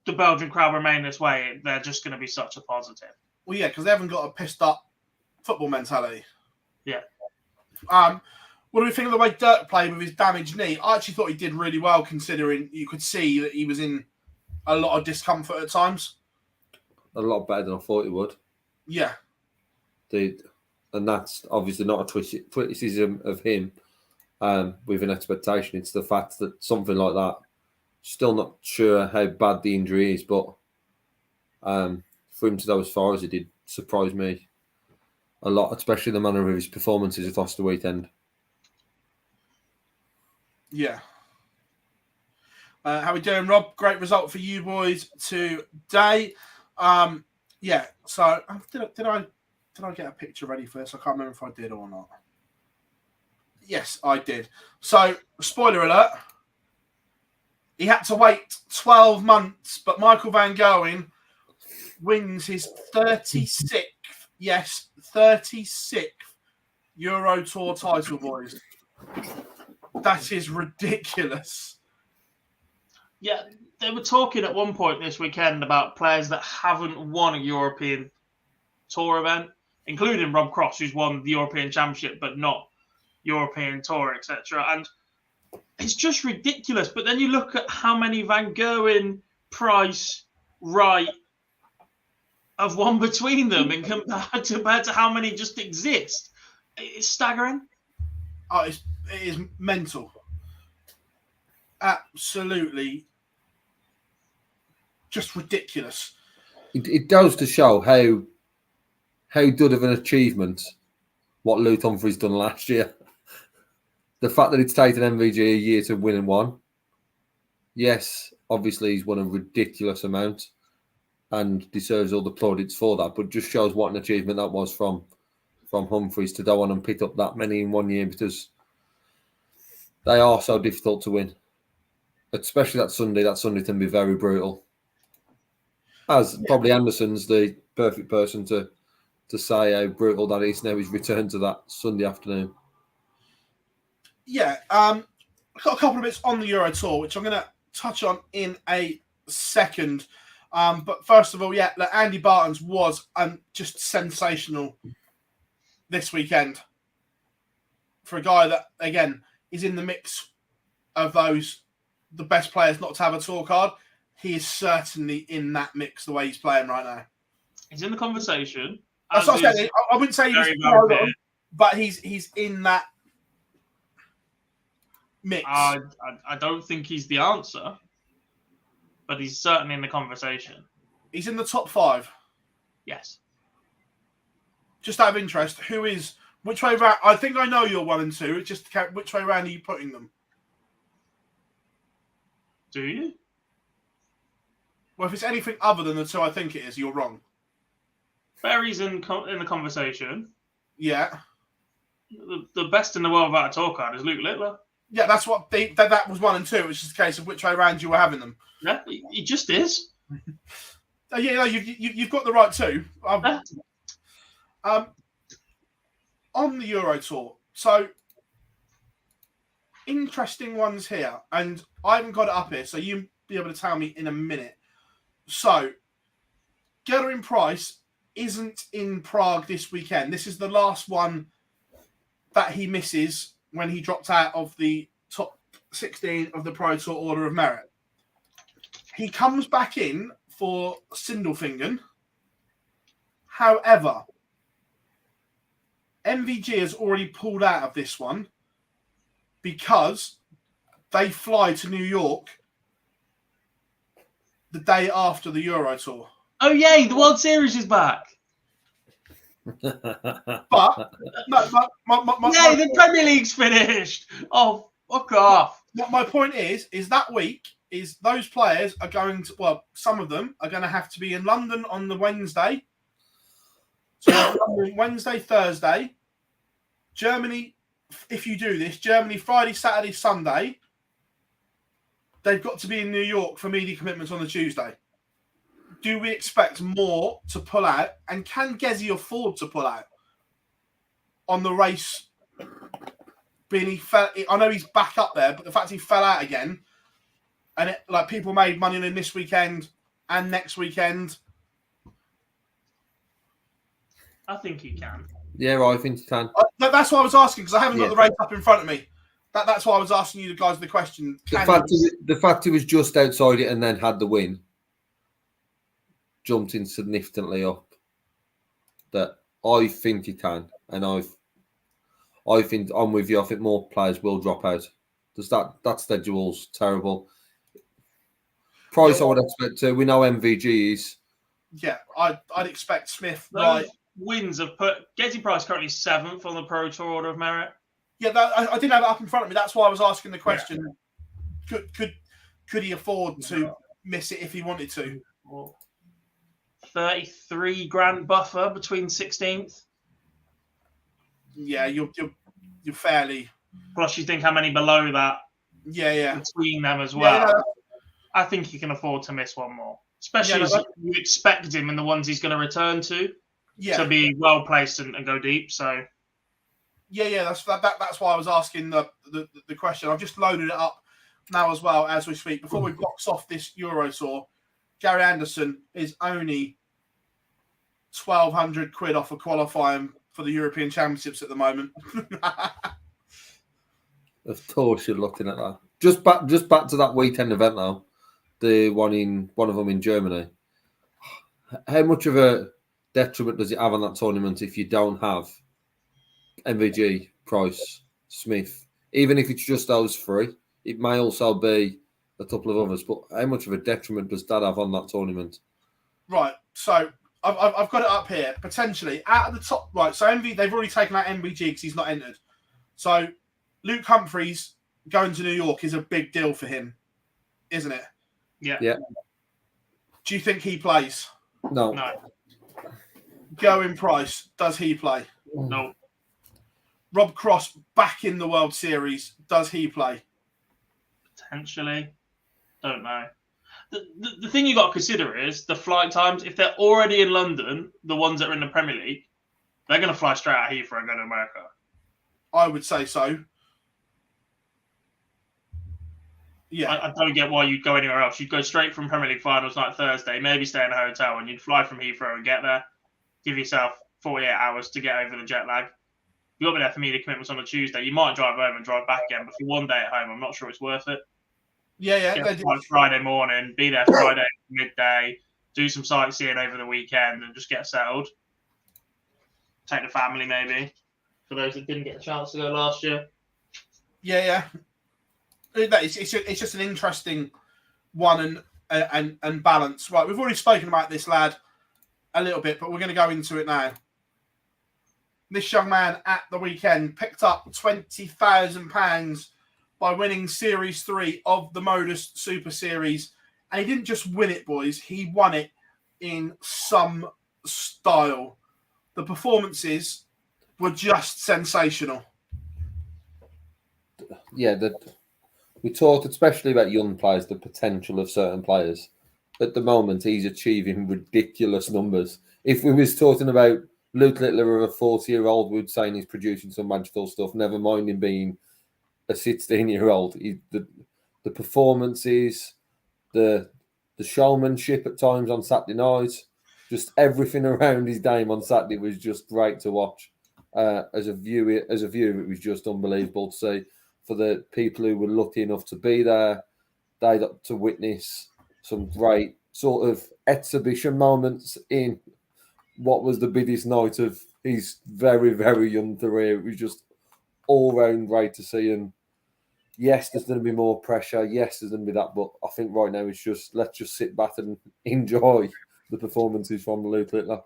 the Belgian crowd remain this way, they're just going to be such a positive. Well, yeah, because they haven't got a pissed up football mentality. Yeah. What do we think of the way Dirk played with his damaged knee? I actually thought he did really well, considering you could see that he was in a lot of discomfort at times. A lot better than I thought he would. Yeah. And that's obviously not a criticism of him with an expectation. It's the fact that something like that, still not sure how bad the injury is, but for him to go as far as he did surprised me a lot, especially the manner of his performances across the weekend. Yeah. How we doing, Rob? Great result for you boys today. Yeah. So did I get a picture ready for this? I can't remember if I did or not. Yes, I did. So, spoiler alert. He had to wait 12 months, but Michael Van Gerwen wins his 36th, yes, 36th Euro Tour title, boys. That is ridiculous. Yeah, they were talking at one point this weekend about players that haven't won a European Tour event, including Rob Cross, who's won the European Championship but not European Tour, etc. And it's just ridiculous. But then you look at how many Van Gerwen, Price, Wright have won between them, and compared to how many just exist, it's staggering. Oh, it is mental. Absolutely, just ridiculous. It goes to show how good of an achievement what Luke Humphries done last year. The fact that it's taken MvG a year to win and one. Yes, obviously he's won a ridiculous amount and deserves all the plaudits for that, but just shows what an achievement that was from Humphries to go on and pick up that many in 1 year, because they are so difficult to win. Especially that Sunday. That Sunday can be very brutal. As probably Anderson's the perfect person to say how brutal that is now he's returned to that Sunday afternoon. Yeah, I've got a couple of bits on the Euro Tour, which I'm going to touch on in a second. But first of all, yeah, Andy Barton's was just sensational this weekend for a guy that, again, is in the mix of the best players not to have a tour card. He is certainly in that mix the way he's playing right now. He's in the conversation. That's what I said. I wouldn't say he's but he's in that mix. I don't think he's the answer, but he's certainly in the conversation. He's in the top 5. Yes. Just out of interest, which way round? I think I know you're 1 and 2. It's just which way round are you putting them? Do you? Well, if it's anything other than the 2 I think it is, you're wrong. Barry's in the conversation. Yeah. The best in the world without a tour card is Luke Littler. Yeah, that's what that was 1 and 2. It's just a case of which way round you were having them. Yeah, he just is. Yeah, you've got the right 2. On the Euro Tour, so interesting ones here, and I haven't got it up here, so you'll be able to tell me in a minute. So, Gerwyn Price isn't in Prague this weekend. This is the last one that he misses when he dropped out of the top 16 of the Pro Tour Order of Merit. He comes back in for Sindelfingen. However, MvG has already pulled out of this one because they fly to New York the day after the Euro Tour. Oh, yay, the World Series is back. But, no, yay, the Premier League's finished. Oh, fuck off. My point is that week is those players are going to, well, some of them are going to have to be in London on the Wednesday. So Wednesday, Thursday. Germany, if you do this, Germany, Friday, Saturday, Sunday. They've got to be in New York for media commitments on the Tuesday. Do we expect more to pull out? And can Gezi afford to pull out on the race? I know he's back up there, but the fact he fell out again, and people made money on him this weekend and next weekend. I think he can. Yeah, I think he can. That's why I was asking, because I haven't got the race up in front of me. That's why I was asking you guys the question. The fact he was just outside it and then had the win, jumped in significantly up. That I think he can, and I think I'm with you. I think more players will drop out. Does that schedule's terrible. Price, I would expect to. We know MvG is. Yeah, I'd expect Smith. Those wins have put Getty Price currently 7th on the Pro Tour Order of Merit. Yeah, I didn't have it up in front of me. That's why I was asking the question. Yeah. Could he afford to miss it if he wanted to? 33 grand buffer between 16th. Yeah, you're fairly. Plus, you think how many below that? Yeah. Between them as well. Yeah, I think he can afford to miss one more, especially as you expect him in the ones he's going to return to be well placed and go deep. So. Yeah, that's why I was asking the question. I've just loaded it up now as well as we speak. Before we box off this Euro Tour, Gary Anderson is only 1,200 quid off of qualifying for the European Championships at the moment. Of course, you're looking at that. Just back to that weekend event now. The one of them in Germany. How much of a detriment does it have on that tournament if you don't have MvG, Price, Smith? Even if it's just those three, it may also be a couple of others. But how much of a detriment does that have on that tournament? Right. So I've got it up here. Potentially out of the top. Right. So they've already taken out MvG because he's not entered. So Luke Humphreys going to New York is a big deal for him, isn't it? Yeah. Do you think he plays? No. Going Price, does he play? No. Rob Cross back in the World Series, does he play? Potentially. Don't know. The thing you got to consider is the flight times. If they're already in London, the ones that are in the Premier League, they're going to fly straight out of Heathrow and go to America. I would say so. Yeah. I don't get why you'd go anywhere else. You'd go straight from Premier League finals night Thursday, maybe stay in a hotel, and you'd fly from Heathrow and get there. Give yourself 48 hours to get over the jet lag. You've got to be there for media commitments on a Tuesday. You might drive home and drive back again, but for one day at home, I'm not sure it's worth it. Yeah. Friday morning, be there Friday midday, do some sightseeing over the weekend, and just get settled. Take the family, maybe, for those that didn't get a chance to go last year. Yeah. It's just an interesting one and balance. Right, we've already spoken about this lad a little bit, but we're going to go into it now. This young man at the weekend picked up £20,000 by winning Series 3 of the Modus Super Series. And he didn't just win it, boys. He won it in some style. The performances were just sensational. Yeah, we talked especially about young players, the potential of certain players. At the moment, he's achieving ridiculous numbers. If we was talking about Luke Littler of a 40-year-old, we'd say he's producing some magical stuff, never mind him being a 16-year-old. The performances, the showmanship at times on Saturday nights, just everything around his game on Saturday was just great to watch. As a viewer, it was just unbelievable to see. For the people who were lucky enough to be there, they got to witness some great sort of exhibition moments in what was the biggest night of his very, very young career. It was just all round great to see. And yes, there's going to be more pressure. Yes, there's going to be that. But I think right now it's just, let's just sit back and enjoy the performances from Luke Littler.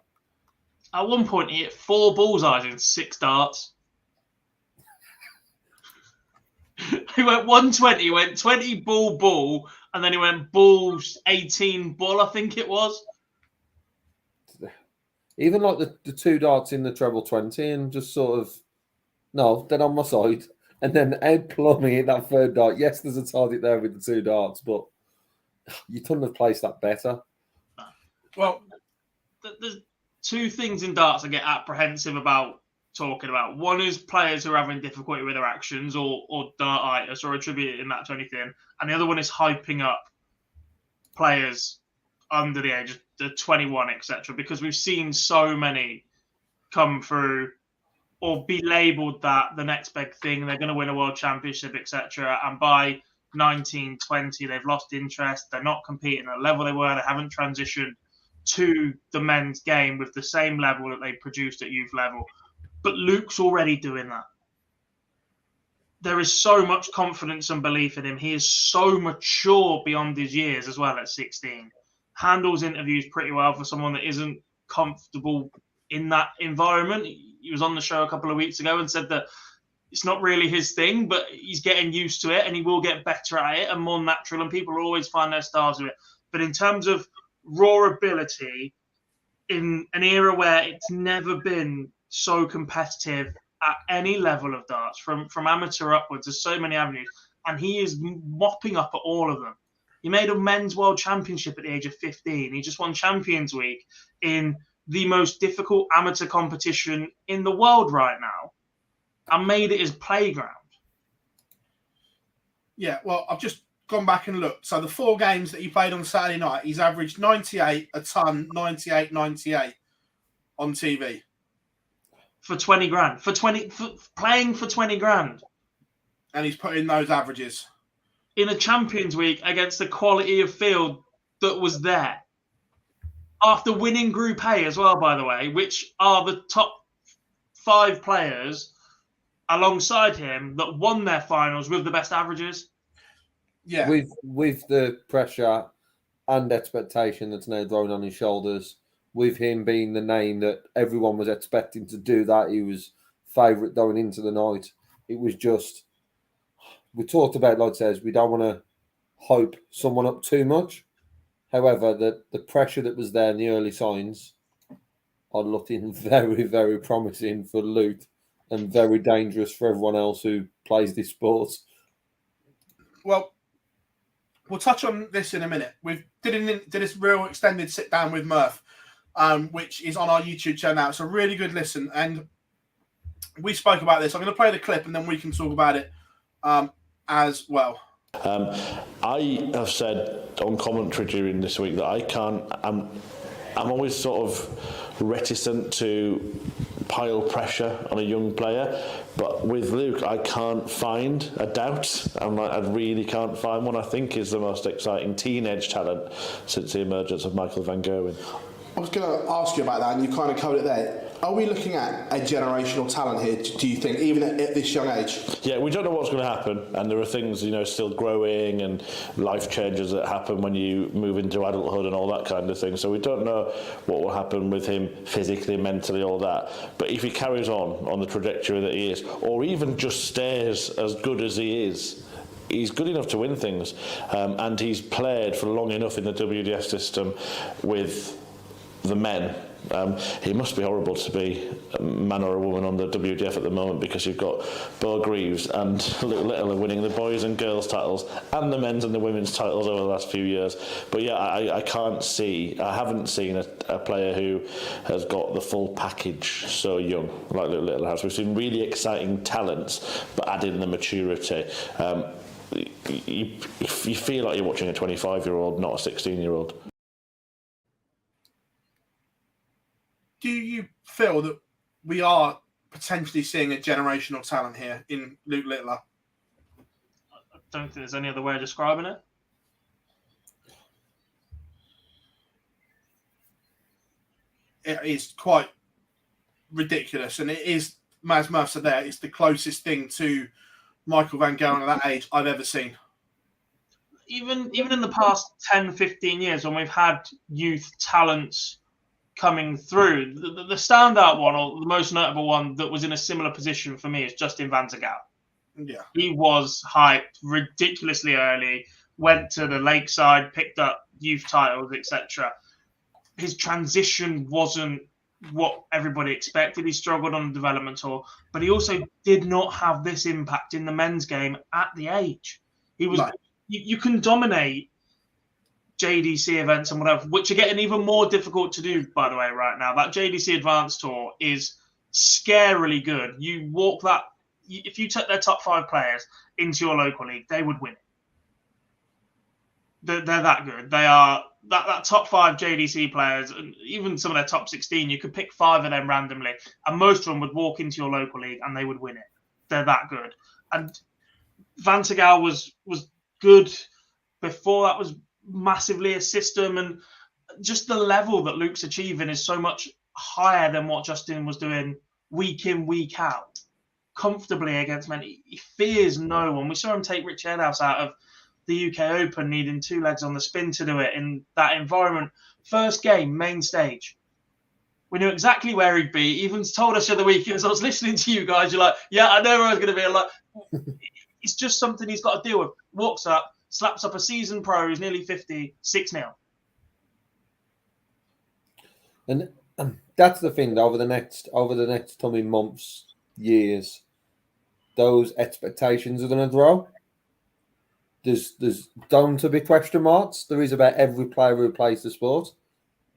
At one point, he hit 4 bullseyes in 6 darts. He went 120, he went 20 bull, and then he went bull 18 bull, I think it was. Even like the 2 darts in the treble 20 and just sort of, no, then on my side. And then out plumbing it, that 3rd dart. Yes, there's a target there with the 2 darts, but you couldn't have placed that better. Well, there's 2 things in darts I get apprehensive about talking about. One is players who are having difficulty with their actions or dartitis or attributing that to anything. And the other one is hyping up players under the age of 21, etc. Because we've seen so many come through or be labelled that the next big thing, they're going to win a world championship, etc. And by 19, 20, they've lost interest. They're not competing at the level they were. They haven't transitioned to the men's game with the same level that they produced at youth level. But Luke's already doing that. There is so much confidence and belief in him. He is so mature beyond his years as well at 16. Handles interviews pretty well for someone that isn't comfortable in that environment. He was on the show a couple of weeks ago and said that it's not really his thing, but he's getting used to it and he will get better at it and more natural, and people will always find their styles with it. But in terms of raw ability, in an era where it's never been so competitive at any level of darts, from amateur upwards, there's so many avenues, and he is mopping up at all of them. He made a men's world championship at the age of 15. He just won Champions Week in the most difficult amateur competition in the world right now and made it his playground. Yeah, well, I've just gone back and looked. So the 4 games that he played on Saturday night, he's averaged 98 a ton, 98 on TV. For 20 grand. Playing for 20 grand. And he's put in those averages. In a Champions Week against the quality of field that was there. After winning Group A as well, by the way, which are the top 5 players alongside him that won their finals with the best averages. Yeah. With the pressure and expectation that's now thrown on his shoulders, with him being the name that everyone was expecting to do that, he was favourite going into the night. It was just, we talked about, like says, we don't want to hype someone up too much. However, the pressure that was there in the early signs are looking very, very promising for Luke and very dangerous for everyone else who plays this sport. Well, we'll touch on this in a minute. We did this real extended sit down with Murph, which is on our YouTube channel now. It's a really good listen, and we spoke about this. I'm going to play the clip, and then we can talk about it as well. I have said on commentary during this week that I'm always sort of reticent to pile pressure on a young player, but with Luke I can't find a doubt. I really can't find one. I think he's the most exciting teenage talent since the emergence of Michael van Gerwen. I was going to ask you about that, and you kind of covered it there. Are we looking at a generational talent here, do you think, even at this young age? Yeah, we don't know what's going to happen, and there are things, still growing and life changes that happen when you move into adulthood and all that kind of thing. So we don't know what will happen with him physically, mentally, all that. But if he carries on the trajectory that he is, or even just stays as good as he is, he's good enough to win things. And he's played for long enough in the WDF system with the men. It must be horrible to be a man or a woman on the WDF at the moment, because you've got Bo Greaves and Luke Little are winning the boys and girls titles and the men's and the women's titles over the last few years. But yeah, I haven't seen a player who has got the full package so young like Luke Little has. We've seen really exciting talents, but adding the maturity. You feel like you're watching a 25-year-old, not a 16-year-old. Do you feel that we are potentially seeing a generational talent here in Luke Littler? I don't think there's any other way of describing it. It is quite ridiculous, and it is, as Murph said there, it's the closest thing to Michael van Gerwen at that age I've ever seen. Even in the past 10, 15 years, when we've had youth talents coming through, the standout one, or the most notable one that was in a similar position for me, is Justin Van Gaal. Yeah, he was hyped ridiculously early, went to the Lakeside, picked up youth titles, etc. His transition wasn't what everybody expected. He struggled on the development tour, but he also did not have this impact in the men's game at the age. He was. No. You can dominate JDC events and whatever, which are getting even more difficult to do, by the way, right now. That JDC Advanced Tour is scarily good. You walk that, if you took their top 5 players into your local league, they would win it. They're that good. They are that top 5 JDC players, and even some of their top 16. You could pick 5 of them randomly, and most of them would walk into your local league and they would win it. They're that good. And Van Gaal was good before that was massively a system, and just the level that Luke's achieving is so much higher than what Justin was doing week in, week out, comfortably against men. He fears no one. We saw him take Rich Eddhouse out of the UK Open, needing 2 legs on the spin to do it in that environment. First game, main stage. We knew exactly where he'd be. Even told us the other week, as I was listening to you guys, you're like, yeah, I know where I was going to be. I'm like, it's just something he's got to deal with. Walks up, slaps up a seasoned pro who's nearly 50, 6-0. And that's the thing. Over the next coming months, years, those expectations are going to grow. There's going to be question marks. There is about every player who plays the sport.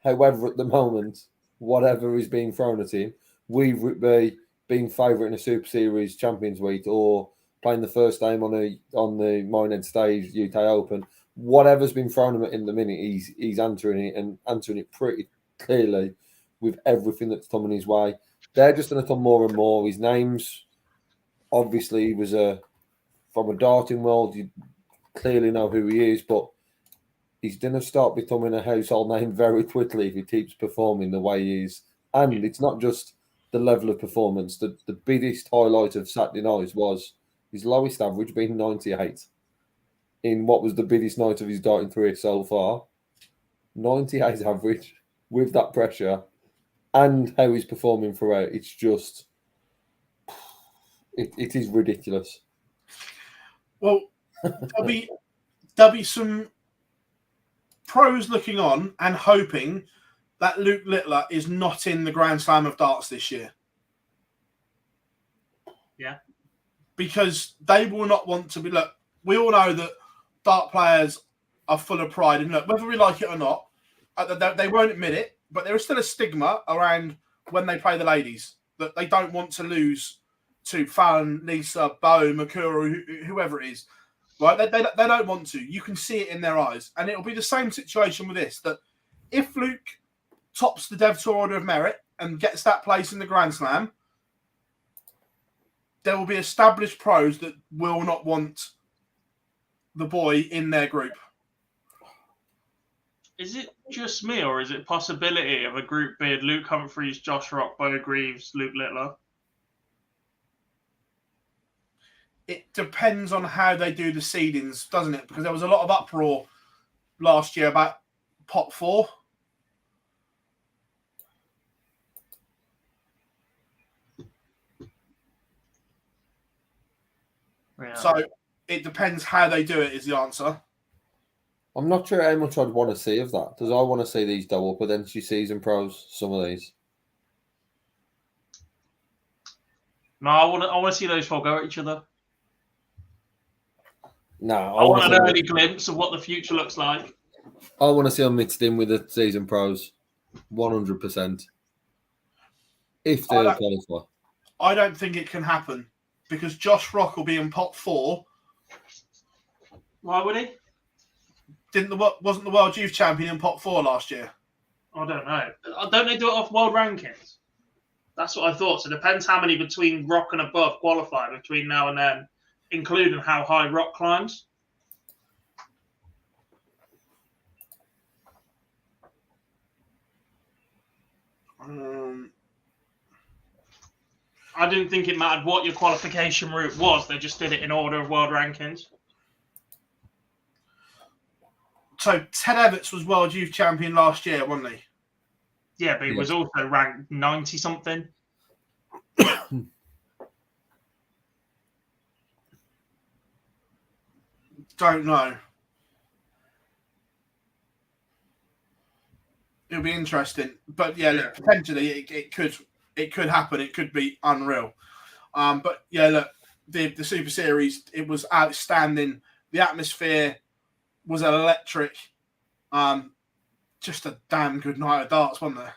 However, at the moment, whatever is being thrown at him, whether it be being favourite in a Super Series Champions Week or playing the first game on the Minehead stage UK Open, whatever's been thrown at him in the minute, he's answering it, and answering it pretty clearly with everything that's coming his way. They're just going to come more and more. His name's obviously was from a darting world. You clearly know who he is, but he's going to start becoming a household name very quickly if he keeps performing the way he is. And it's not just the level of performance. The biggest highlight of Saturday night was his lowest average being 98 in what was the biggest night of his darting career so far. 98 average with that pressure and how he's performing throughout. It's just, it is ridiculous. Well, there'll be some pros looking on and hoping that Luke Littler is not in the Grand Slam of darts this year. Yeah. Because they will not want to be... Look, we all know that dart players are full of pride. And look, whether we like it or not, they won't admit it, but there is still a stigma around when they play the ladies that they don't want to lose to Fallon, Lisa, Bo, Makura, whoever it is. Right? They don't want to. You can see it in their eyes. And it'll be the same situation with this, that if Luke tops the Dev Tour Order of Merit and gets that place in the Grand Slam, there will be established pros that will not want the boy in their group. Is it just me, or is it a possibility of a group being Luke Humphreys, Josh Rock, Bo Greaves, Luke Littler? It depends on how they do the seedings, doesn't it? Because there was a lot of uproar last year about pot 4. Yeah. So it depends how they do it is the answer. I'm not sure how much I'd want to see of that. Because I want to see these double potentially season pros, some of these. No, I want to see those 4 go at each other. No, I want an early glimpse of what the future looks like. I want to see them mixed in with the season pros, 100%. If they qualify. I don't think it can happen because Josh Rock will be in pot 4. Why would he? Wasn't the World Youth Champion in pot 4 last year? I don't know. Don't they do it off world rankings? That's what I thought. So it depends how many between Rock and above qualify between now and then, including how high Rock climbs. I didn't think it mattered what your qualification route was. They just did it in order of world rankings. So Ted Everts was World Youth Champion last year, wasn't he? Yeah, but he was also ranked 90-something. Don't know. It'll be interesting. But yeah, look, potentially it could happen. It could be unreal. But yeah, look, the Super Series, it was outstanding. The atmosphere was electric. Just a damn good night of darts, wasn't there?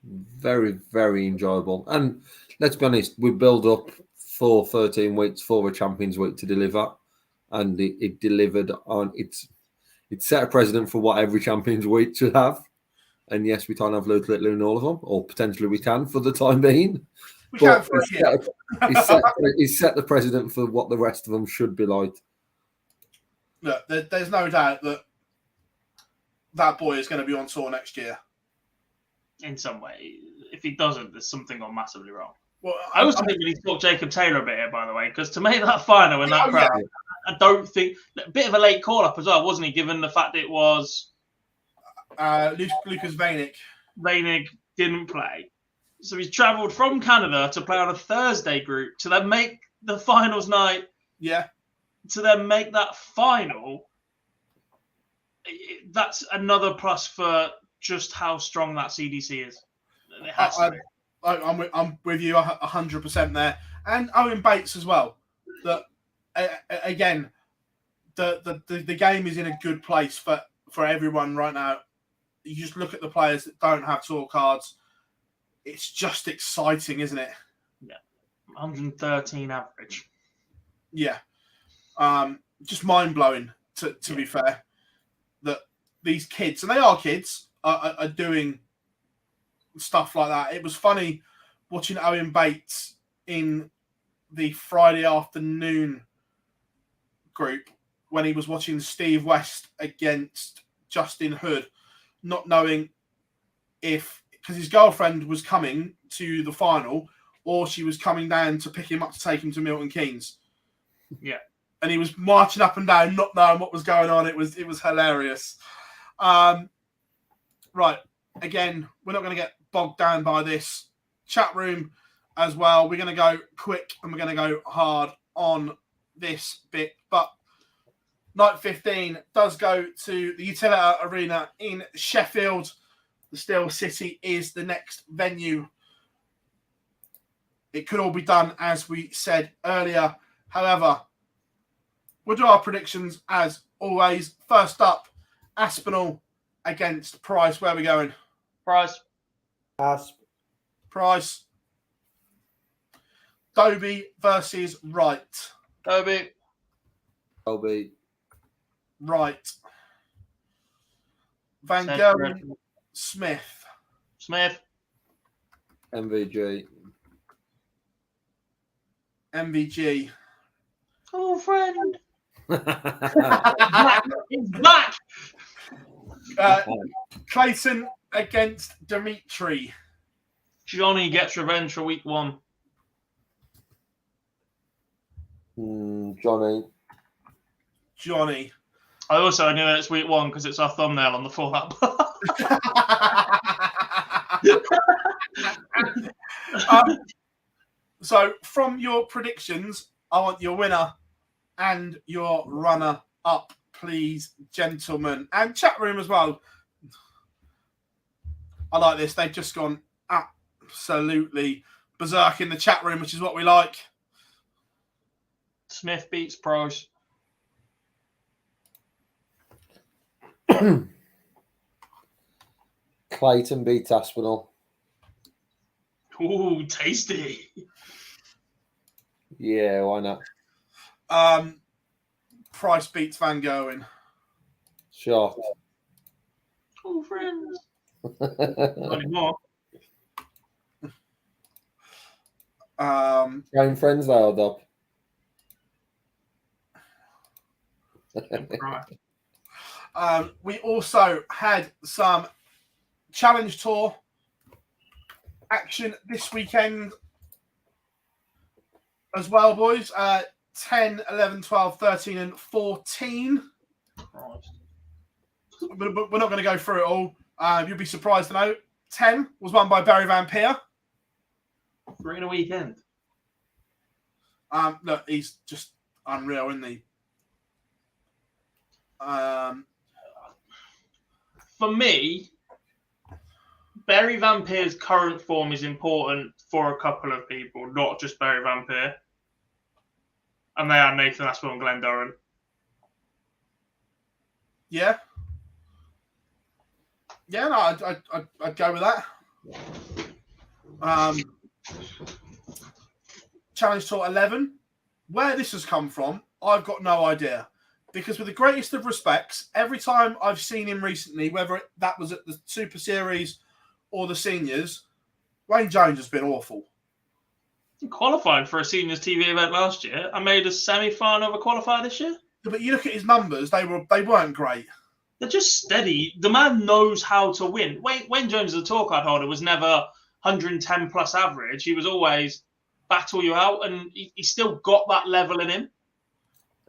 Very, very enjoyable. And let's be honest, we build up for 13 weeks for a Champions Week to deliver. and it delivered on its. It set a precedent for what every Champions Week should have. And yes, we can't have loads little in all of them, or potentially we can for the time being. We can for a year. He's set the precedent for what the rest of them should be like. Look, there's no doubt that boy is going to be on tour next year. In some way. If he doesn't, there's something gone massively wrong. Well, I also think we need to talk Jacob Taylor a bit here, by the way, because to make that final in that crowd, I don't think a bit of a late call up as well, wasn't he? Given the fact it was Lucas Vainik. Vainik didn't play, so he's travelled from Canada to play on a Thursday group to then make the finals night. Yeah. To then make that final. That's another plus for just how strong that CDC is. It has to be. I'm with you 100% there, and Owen Bates as well. That again, the game is in a good place for everyone right now. You just look at the players that don't have tour cards. It's just exciting, isn't it? Yeah, 113 average. Yeah, just mind blowing. To be fair, that these kids, and they are kids, are doing stuff like that. It was funny watching Owen Bates in the Friday afternoon group when he was watching Steve West against Justin Hood, not knowing if, because his girlfriend was coming to the final or she was coming down to pick him up to take him to Milton Keynes. Yeah. And he was marching up and down, not knowing what was going on. It was hilarious. Right. Again, we're not going to get bogged down by this. Chat room as well. We're going to go quick and we're going to go hard on this bit. But night 15 does go to the Utilita Arena in Sheffield. The Steel City is the next venue. It could all be done as we said earlier. However, we'll do our predictions as always. First up, Aspinall against Price. Where are we going? Price. Price. Dobie versus Wright. Dobie. Wright. Van Gerwen. Smith. MvG. Oh, friend. He's back. Clayton against Dimitri. Johnny gets revenge for week 1. Johnny. I also knew it's week 1 because it's our thumbnail on the Fallout bar. So, from your predictions, I want your winner and your runner-up, please, gentlemen. And chat room as well. I like this. They've just gone absolutely berserk in the chat room, which is what we like. Smith beats Price. Clayton beats Aspinall. Ooh, tasty. Yeah, why not? Price beats Van Gerwen. Shot. Oh, friends. Not anymore. Same friends they are, Dob. We also had some Challenge Tour action this weekend as well, boys. 10, 11, 12, 13 and 14. But we're not going to go through it all. You'll be surprised to know 10 was won by Barry Van Peer. 3 in a weekend. Look, he's just unreal, isn't he? For me, Barry Van Peer's current form is important for a couple of people, not just Barry Van Peer. And they are Nathan Aspinall and Glenn Doran. Yeah. Yeah, no, I'd go with that. Challenge Tour 11. Where this has come from, I've got no idea. Because with the greatest of respects, every time I've seen him recently, whether that was at the Super Series or the Seniors, Wayne Jones has been awful. He qualified for a Seniors TV event last year. I made a semi-final of a qualifier this year. Yeah, but you look at his numbers; they weren't great. They're just steady. The man knows how to win. Wayne Jones, the tour card holder, was never 110 plus average. He was always battle you out, and he still got that level in him.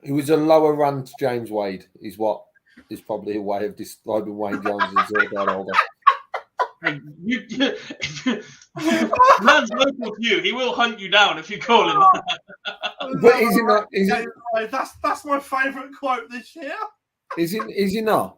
He was a lower ranked James Wade, is what is probably a way of describing Wayne Jones as a that older. Man's local to you. He will hunt you down if you call him. But is he not? Is he, that's my favourite quote this year. Is he not?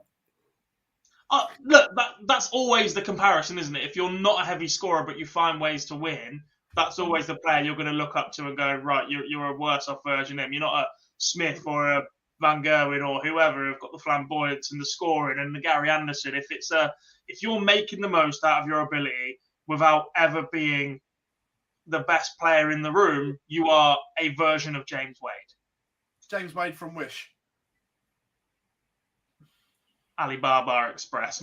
Look, that's always the comparison, isn't it? If you're not a heavy scorer but you find ways to win, that's always the player you're going to look up to and go, right, you're a worse off version of him. You're not a Smith or a Van Gerwen or whoever who've got the flamboyance and the scoring and the Gary Anderson. If you're making the most out of your ability without ever being the best player in the room, you are a version of James Wade. James Wade from Wish. Alibaba Express.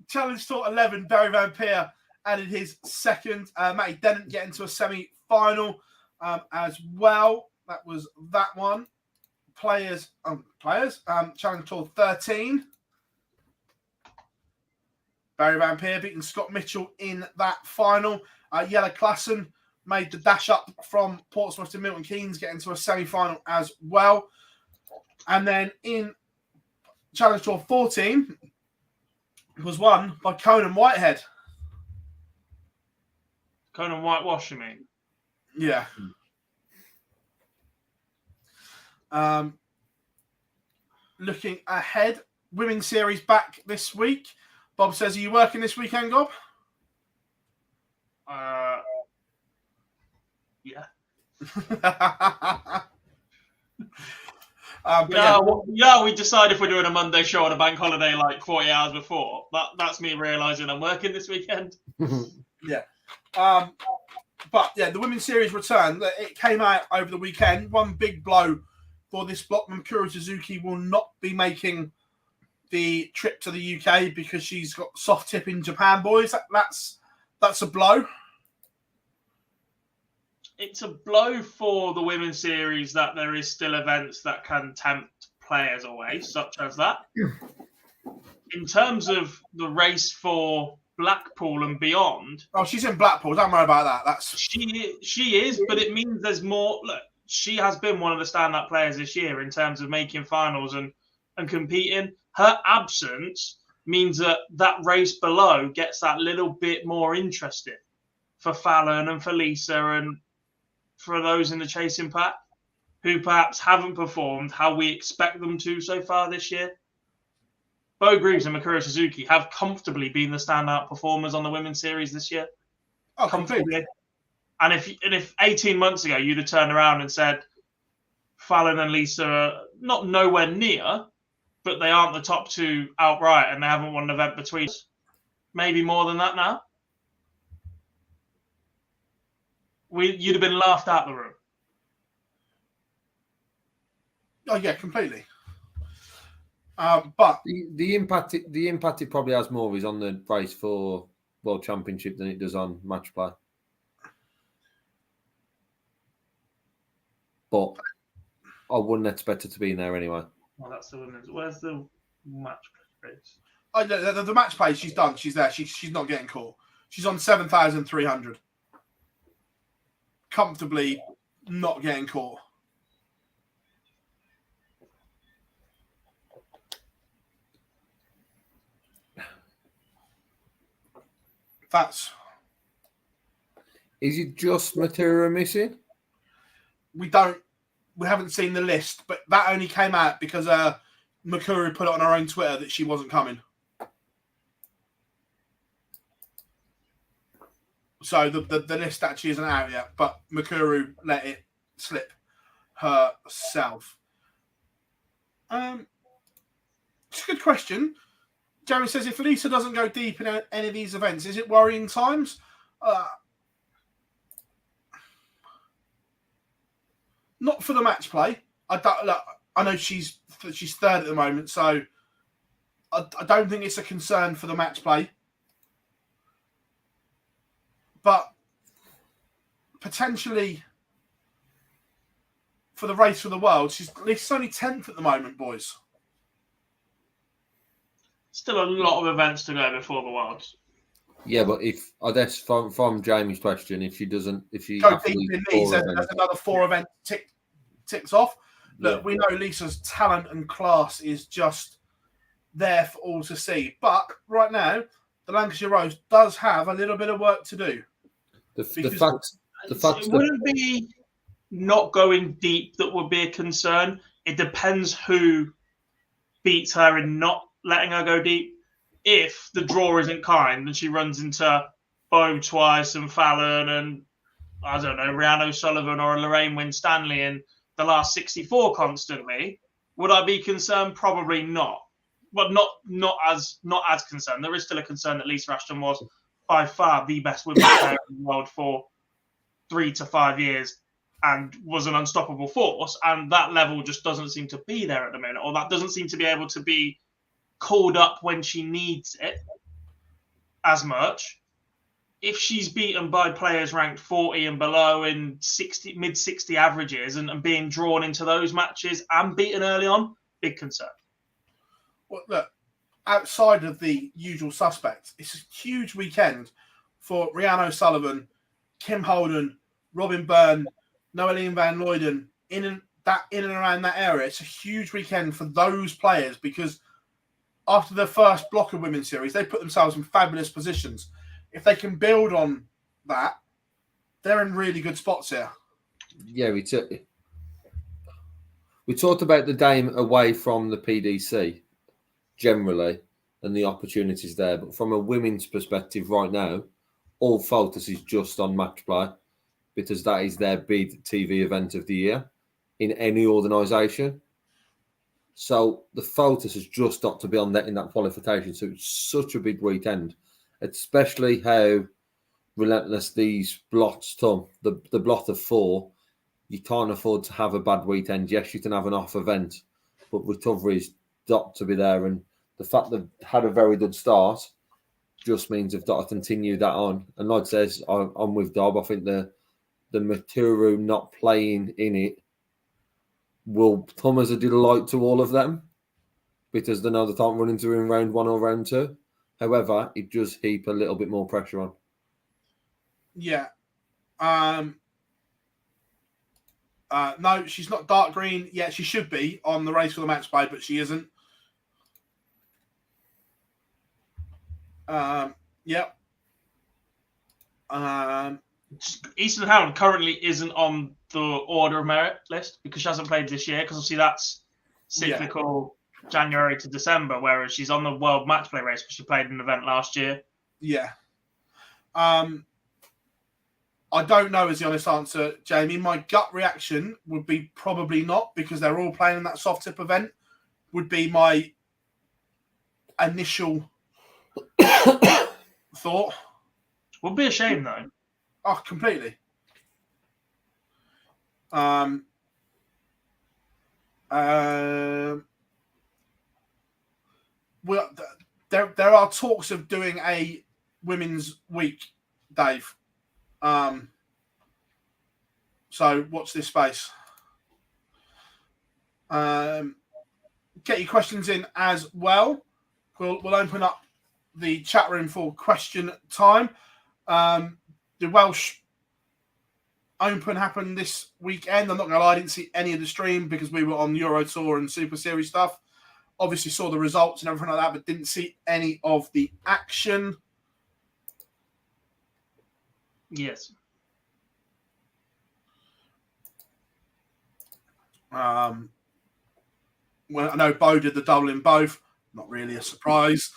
Challenge Tour 11, Barry Van Peer added his second. Matty Dennett get into a semi-final as well. That was that one. Players. Challenge Tour 13. Barry Van Peer beating Scott Mitchell in that final. Jelle Klassen made the dash up from Portsmouth to Milton Keynes, getting to a semi-final as well. And then in Challenge Tour 14 was won by Conan Whitehead. Conan Whitewash, you mean? Yeah. Looking ahead, Women's Series back this week. Bob says, are you working this weekend, Gob? Yeah. We decide if we're doing a Monday show on a bank holiday like 40 hours before. That's me realising I'm working this weekend. Yeah. But yeah, the Women's Series return. It came out over the weekend. One big blow for this block. Mikuru Suzuki will not be making the trip to the UK because she's got soft tip in Japan, boys. That's a blow. It's a blow for the Women's Series that there is still events that can tempt players away, such as that. In terms of the race for Blackpool and beyond. Oh, she's in Blackpool. Don't worry about that. She is, but it means there's more. Look, she has been one of the standout players this year in terms of making finals and competing. Her absence means that race below gets that little bit more interesting for Fallon and for Lisa and for those in the chasing pack who perhaps haven't performed how we expect them to so far this year. Bo Greaves and Mikuru Suzuki have comfortably been the standout performers on the Women's Series this year. Oh, comfortably. And if 18 months ago you'd have turned around and said Fallon and Lisa are not nowhere near, but they aren't the top two outright and they haven't won an event between us, maybe more than that now, you'd have been laughed out the room. Oh yeah, completely. But the impact it probably has more is on the race for World Championship than it does on match play. But I wouldn't expect her to be in there anyway. Well, that's the women's. Where's the match race? Oh, the match play, she's done. She's there. She's not getting caught. She's on 7,300. Comfortably not getting caught. Is it just Matera missing? We haven't seen the list, but that only came out because Mikuru put it on her own Twitter that she wasn't coming. So the list actually isn't out yet, but Mikuru let it slip herself. It's a good question. Jeremy says, if Lisa doesn't go deep in any of these events, is it worrying times? not for the match play. I know she's third at the moment, so I don't think it's a concern for the match play. But potentially for the race for the world, she's only 10th at the moment, boys. Still a lot of events to go before the Worlds. Yeah, but if I guess from Jamie's question, if she go deep in these, there's another 4 events ticks off. Look, we know Lisa's talent and class is just there for all to see. But right now, the Lancashire Rose does have a little bit of work to do. The fact it wouldn't be not going deep that would be a concern. It depends who beats her in not letting her go deep. If the draw isn't kind and she runs into Bo twice and Fallon and, I don't know, Rhiannon O'Sullivan or Lorraine Winstanley in the last 64 constantly, would I be concerned? Probably not. But not as concerned. There is still a concern that Lisa Ashton was by far the best women's player in the world for 3 to 5 years and was an unstoppable force. And that level just doesn't seem to be there at the minute, or that doesn't seem to be able to be called up when she needs it as much. If she's beaten by players ranked 40 and below in mid 60 averages and being drawn into those matches and beaten early on, big concern. Well, look, outside of the usual suspects, it's a huge weekend for Rhiannon O'Sullivan, Kim Holden, Robin Byrne, Noeline Van Luyden, in and around that area. It's a huge weekend for those players because after the first block of women's series, they put themselves in fabulous positions. If they can build on that, they're in really good spots here. Yeah, we talked about the game away from the PDC generally and the opportunities there, but from a women's perspective right now, all focus is just on match play because that is their big TV event of the year in any organisation. So the focus has just got to be on that in that qualification. So it's such a big weekend, especially how relentless these blots come. The blot of 4, you can't afford to have a bad weekend. Yes, you can have an off event, but recovery's got to be there. And the fact they've had a very good start just means they've got to continue that on. And like I says, I'm with Dob. I think the Maturu not playing in it will come as a delight to all of them because they know they can't run into in round 1 or round 2. However, it does heap a little bit more pressure on. Yeah. No, she's not dark green. Yeah, she should be on the race for the match play, but she isn't. Yep. Eastern Hound currently isn't on the order of merit list because she hasn't played this year, because obviously that's cyclical January to December, whereas she's on the world match play race because she played an event last year. Yeah. I don't know is the honest answer, Jamie. My gut reaction would be probably not because they're all playing in that soft tip event, would be my initial thought. Would be a shame though. Oh, completely. Well, there are talks of doing a women's week, Dave. So watch this space. Get your questions in as well. We'll open up the chat room for question time. The Welsh Open happened this weekend. I'm not going to lie, I didn't see any of the stream because we were on Euro Tour and Super Series stuff. Obviously saw the results and everything like that, but didn't see any of the action. Yes. Well, I know Bo did the double in both. Not really a surprise.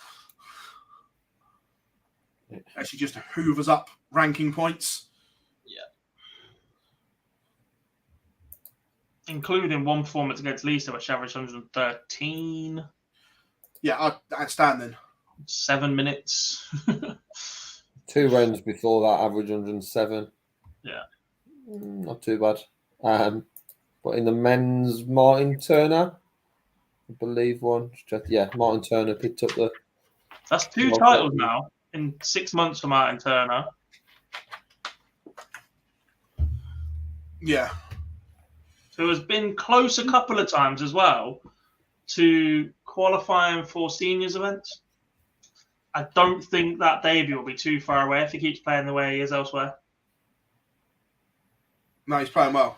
Actually just hoovers up ranking points. Yeah. Including one performance against Lisa, which averaged 113. Yeah, outstanding. 7 minutes. 2 rounds before that, average 107. Yeah. Not too bad. But in the men's, Martin Turner, I believe one. Yeah, Martin Turner picked up the. That's 2 titles now in 6 months for Martin Turner. Yeah. Who has been close a couple of times as well to qualifying for seniors events. I don't think that debut will be too far away if he keeps playing the way he is elsewhere. No, he's playing well.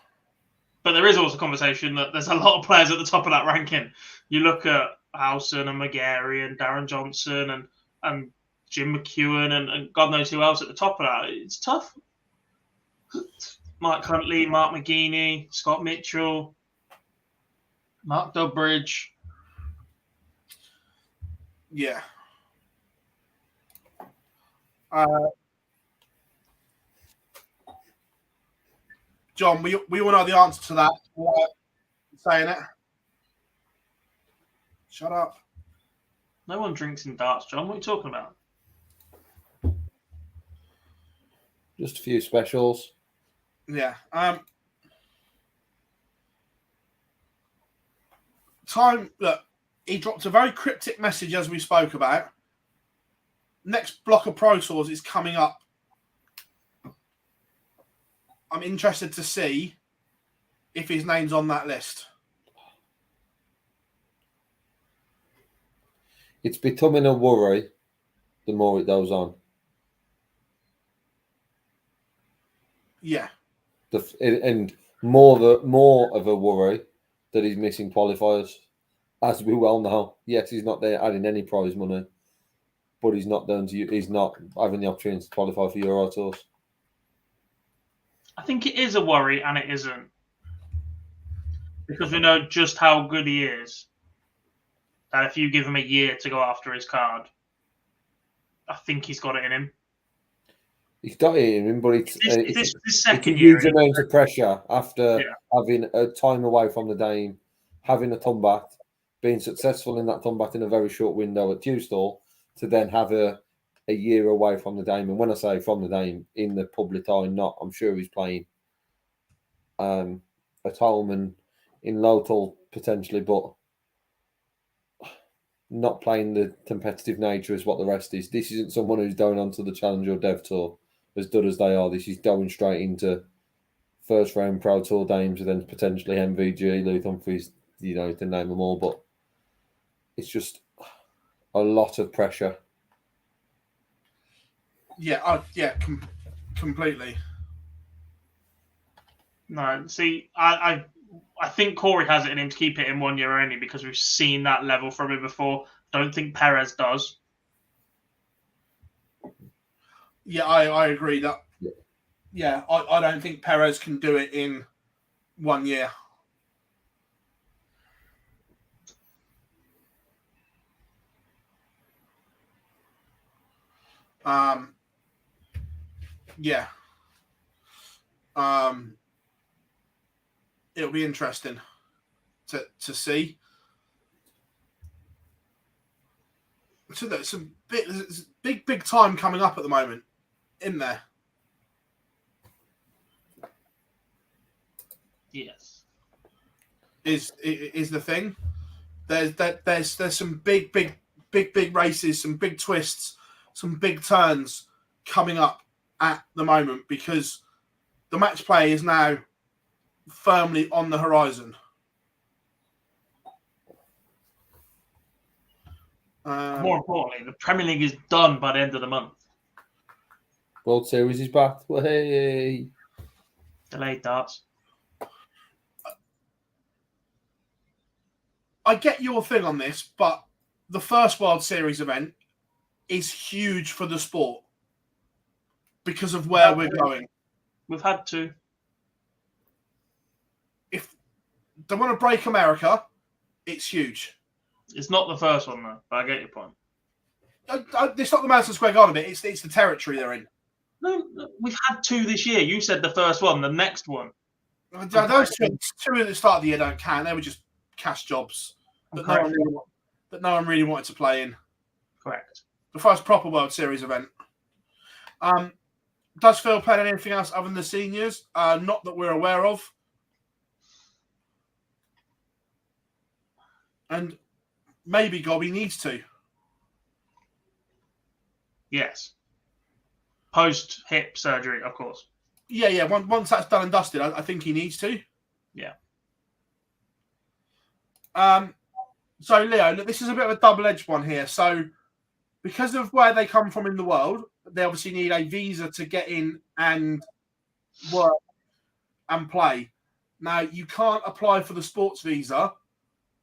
But there is also a conversation that there's a lot of players at the top of that ranking. You look at Howson and McGarry and Darren Johnson and Jim McEwen and God knows who else at the top of that. It's tough. Mike Huntley, Mark McGeaney, Scott Mitchell, Mark Dubbridge. Yeah. John, we all know the answer to that. Saying it. Shut up. No one drinks in darts, John. What are you talking about? Just a few specials. Yeah. Look, he dropped a very cryptic message as we spoke about. Next block of Pro Tours is coming up. I'm interested to see if his name's on that list. It's becoming a worry the more it goes on. Yeah. And more of a worry that he's missing qualifiers. As we well know, yes, he's not there adding any prize money, but he's not having the opportunity to qualify for Euro Tours. I think it is a worry and it isn't. Because we know just how good he is. That if you give him a year to go after his card, I think he's got it in him. He's got it in him, but it's his second a year. huge amount of pressure after having a time away from the game, having a Tumbat, being successful in that Tumbat in a very short window at Tewstall, to then have a year away from the game. And when I say from the game, in the public eye, I'm sure he's playing at home and in local potentially, but not playing the competitive nature as what the rest is. This isn't someone who's going on to the Challenger or Dev Tour as good as they are. This is going straight into first round Pro Tour games and then potentially MvG, Luke Humphries, to name them all. But it's just a lot of pressure. Yeah, completely. No, see, I think Corey has it in him to keep it in 1 year only because we've seen that level from him before. Don't think Perez does. Yeah, I agree that. Yeah, I don't think Perez can do it in 1 year. Yeah. It'll be interesting to see. So there's some big time coming up at the moment in there. Yes. Is the thing. There's some big races, some big twists, some big turns coming up at the moment because the match play is now firmly on the horizon. More importantly, the Premier League is done by the end of the month. World Series is back. Hey. Delayed darts. I get your thing on this, but the first World Series event is huge for the sport because of where we're going. We've had to. If they want to break America, it's huge. It's not the first one, though, but I get your point. It's not the Madison Square Garden bit, it's the territory they're in. No, we've had 2 this year. You said the first one, the next one. Those two at the start of the year don't count. They were just cash jobs that no one really wanted to play in. Correct. The first proper World Series event. Does Phill play anything else other than the seniors? Not that we're aware of. And maybe Gobby needs to. Yes. Post hip surgery, of course. Yeah. Once that's done and dusted, I think he needs to. Yeah. So, Leo, look, this is a bit of a double-edged one here. So, because of where they come from in the world, they obviously need a visa to get in and work and play. Now, you can't apply for the sports visa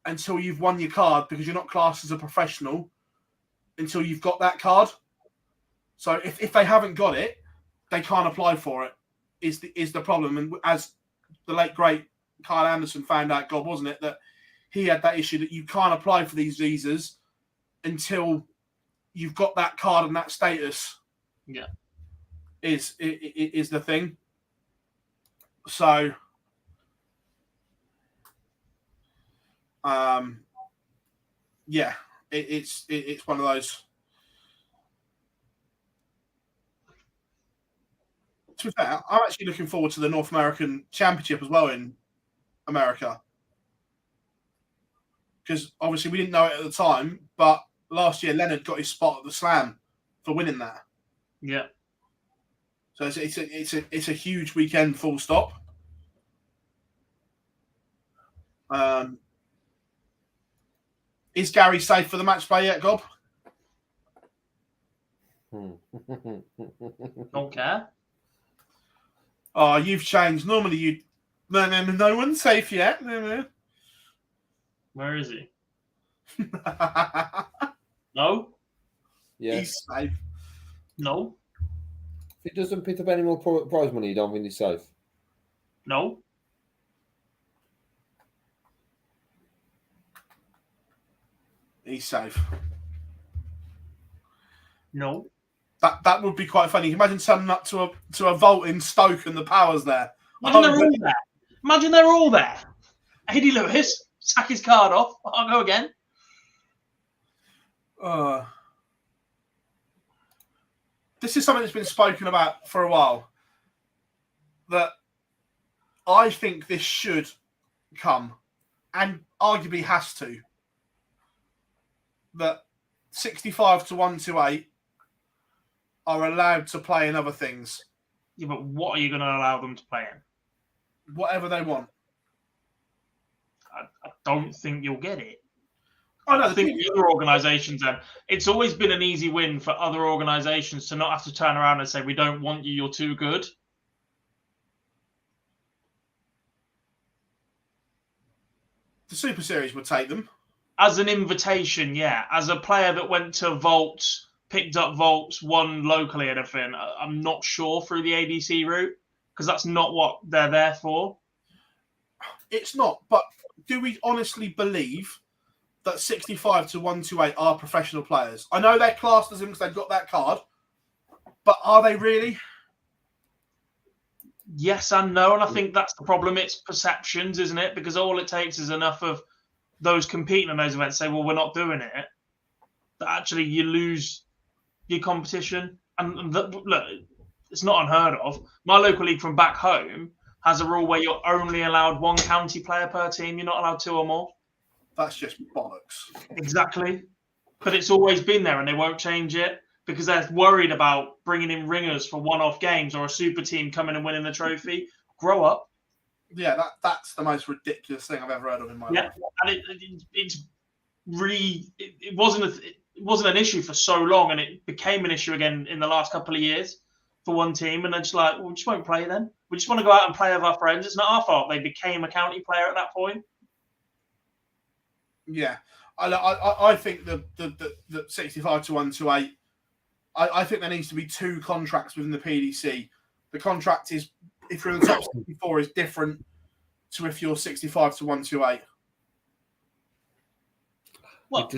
until you've won your card because you're not classed as a professional until you've got that card. So, if they haven't got it, they can't apply for it, is the problem. And as the late, great Kyle Anderson found out, God, wasn't it, that he had that issue that you can't apply for these visas until you've got that card and that status. Yeah. Is the thing. So, yeah, it's one of those. To be fair, I'm actually looking forward to the North American Championship as well in America. Because obviously we didn't know it at the time, but last year Leonard got his spot at the Slam for winning that. Yeah. So it's a huge weekend, full stop. Is Gary safe for the match play yet, Gob? Don't care. Oh, you've changed. Normally you no one's safe yet. No. Where is he? No? Yeah. He's safe. No? If he doesn't pick up any more prize money, you don't think he's safe? No? He's safe. No? That would be quite funny. Imagine turning up to a vault in Stoke and the power's there. Imagine they're all there. Imagine they're all there. Eddie Lewis, sack his card off. I'll go again. This is something that's been spoken about for a while. That I think this should come, and arguably has to. That 65 to 128 are allowed to play in other things. Yeah, but what are you going to allow them to play in? Whatever they want. I don't think you'll get it. I think the other organisations, it's always been an easy win for other organisations to not have to turn around and say, we don't want you, you're too good. The Super Series would take them. As an invitation, yeah. As a player that went to vaults, picked up vaults, won locally and everything, I'm not sure through the ADC route, because that's not what they're there for. It's not, but do we honestly believe that 65 to 128 are professional players? I know they're classed as them because they've got that card, but are they really? Yes and no, and I think that's the problem. It's perceptions, isn't it? Because all it takes is enough of those competing in those events say, well, we're not doing it, that actually you lose your competition. And look, it's not unheard of. My local league from back home has a rule where you're only allowed one county player per team. You're not allowed two or more. That's just bollocks. Exactly. But it's always been there and they won't change it because they're worried about bringing in ringers for one-off games or a super team coming and winning the trophy. Grow up. Yeah, that's the most ridiculous thing I've ever heard of in my life. And it wasn't an issue for so long, and it became an issue again in the last couple of years for one team, and they're just like, well, we just won't play then. We just want to go out and play with our friends. It's not our fault. They became a county player at that point. Yeah, I think the 65 to 128. I think there needs to be two contracts within the PDC. The contract is, if you're in the top 64, is different to if you're 65 to 128. Well,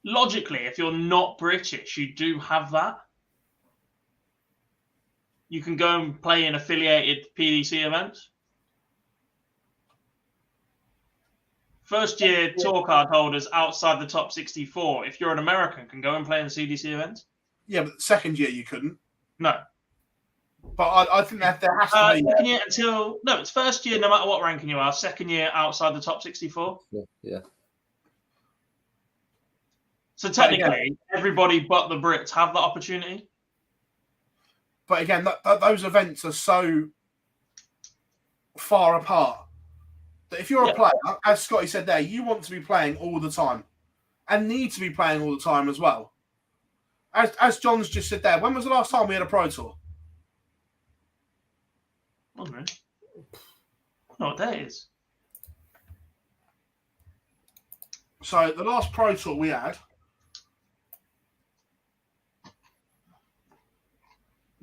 logically, if you're not British, you do have that. You can go and play in affiliated PDC events. First year tour card holders outside the top 64, if you're an American, can go and play in the CDC events. Yeah, but second year you couldn't. No. But I think that there has to be. Second year it's first year no matter what ranking you are. Second year outside the top 64. Yeah. So technically, everybody but the Brits have the opportunity. But again, those events are so far apart that if you're a player, as Scotty said there, you want to be playing all the time and need to be playing all the time as well. As John's just said there, when was the last time we had a Pro Tour? I don't know what that is. So the last Pro Tour we had,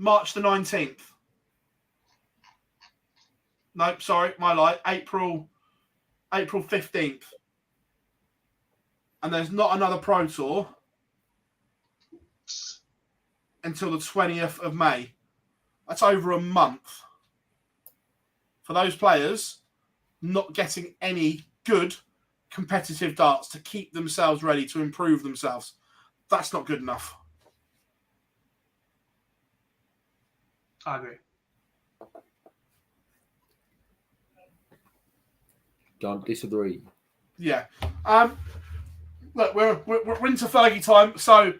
March the 19th. Nope, sorry, my lie. April 15th. And there's not another Pro Tour until the 20th of May. That's over a month. For those players not getting any good competitive darts to keep themselves ready, to improve themselves. That's not good enough. I agree. Don't disagree. Yeah. Look, we're into Fergie time, so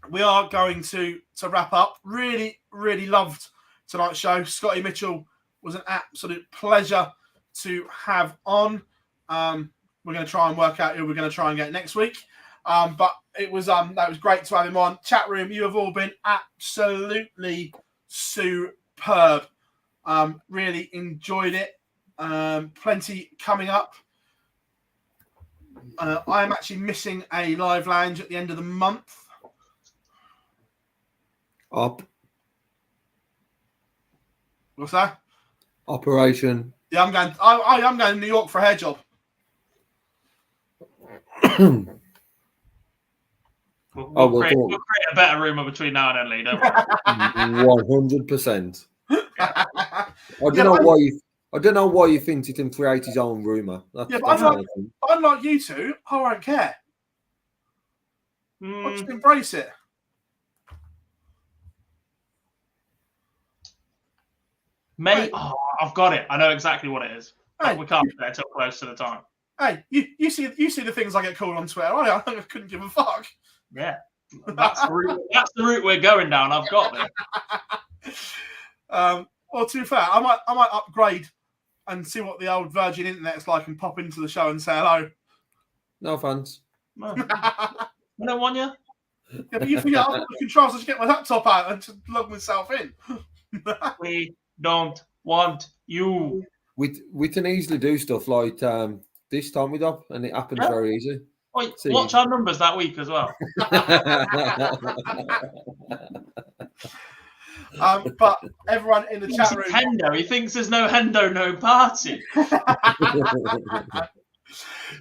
we are going to wrap up. Really, really loved tonight's show. Scotty Mitchell was an absolute pleasure to have on. We're going to try and work out who we're going to try and get next week. But it was that was great to have him on. Chat room, you have all been absolutely superb. Really enjoyed it. Plenty coming up. I am actually missing a live lounge at the end of the month. What's that? Operation. Yeah, I'm going. I am going to New York for a hair job. We'll create a better rumour between now and then, Lee. Don't worry. 100%. I don't know why you think he can create his own rumour. But unlike you two, I won't care. I'll just embrace it. Mate, I've got it. I know exactly what it is. Hey, we can't say it until close to the time. Hey, you see the things I get called on Twitter. I couldn't give a fuck. Yeah, that's the route we're going down. I've got it. Well, to be fair, I might upgrade and see what the old Virgin Internet is like and pop into the show and say hello. No fans. No. I don't want you. Yeah, but you forget I've got the controls. I just get my laptop out and just log myself in. We don't want you. We can easily do stuff like this time with up, and it happens very easy. Wait, watch our numbers that week as well. But everyone in the chat room, Hendo. He thinks there's no Hendo, no party.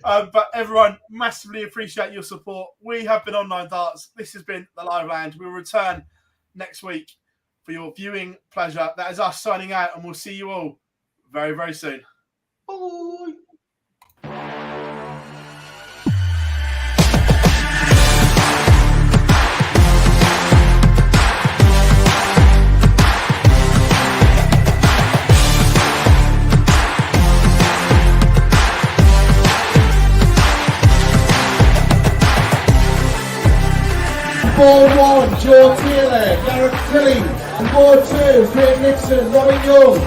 But everyone, massively appreciate your support. We have been Online Darts. This has been the Live Lounge. We'll return next week for your viewing pleasure. That is us signing out, and we'll see you all very, very soon. Bye. Ball 1, Joe Taylor, Gareth Philly. And ball 2, Craig Nixon, Robin Young.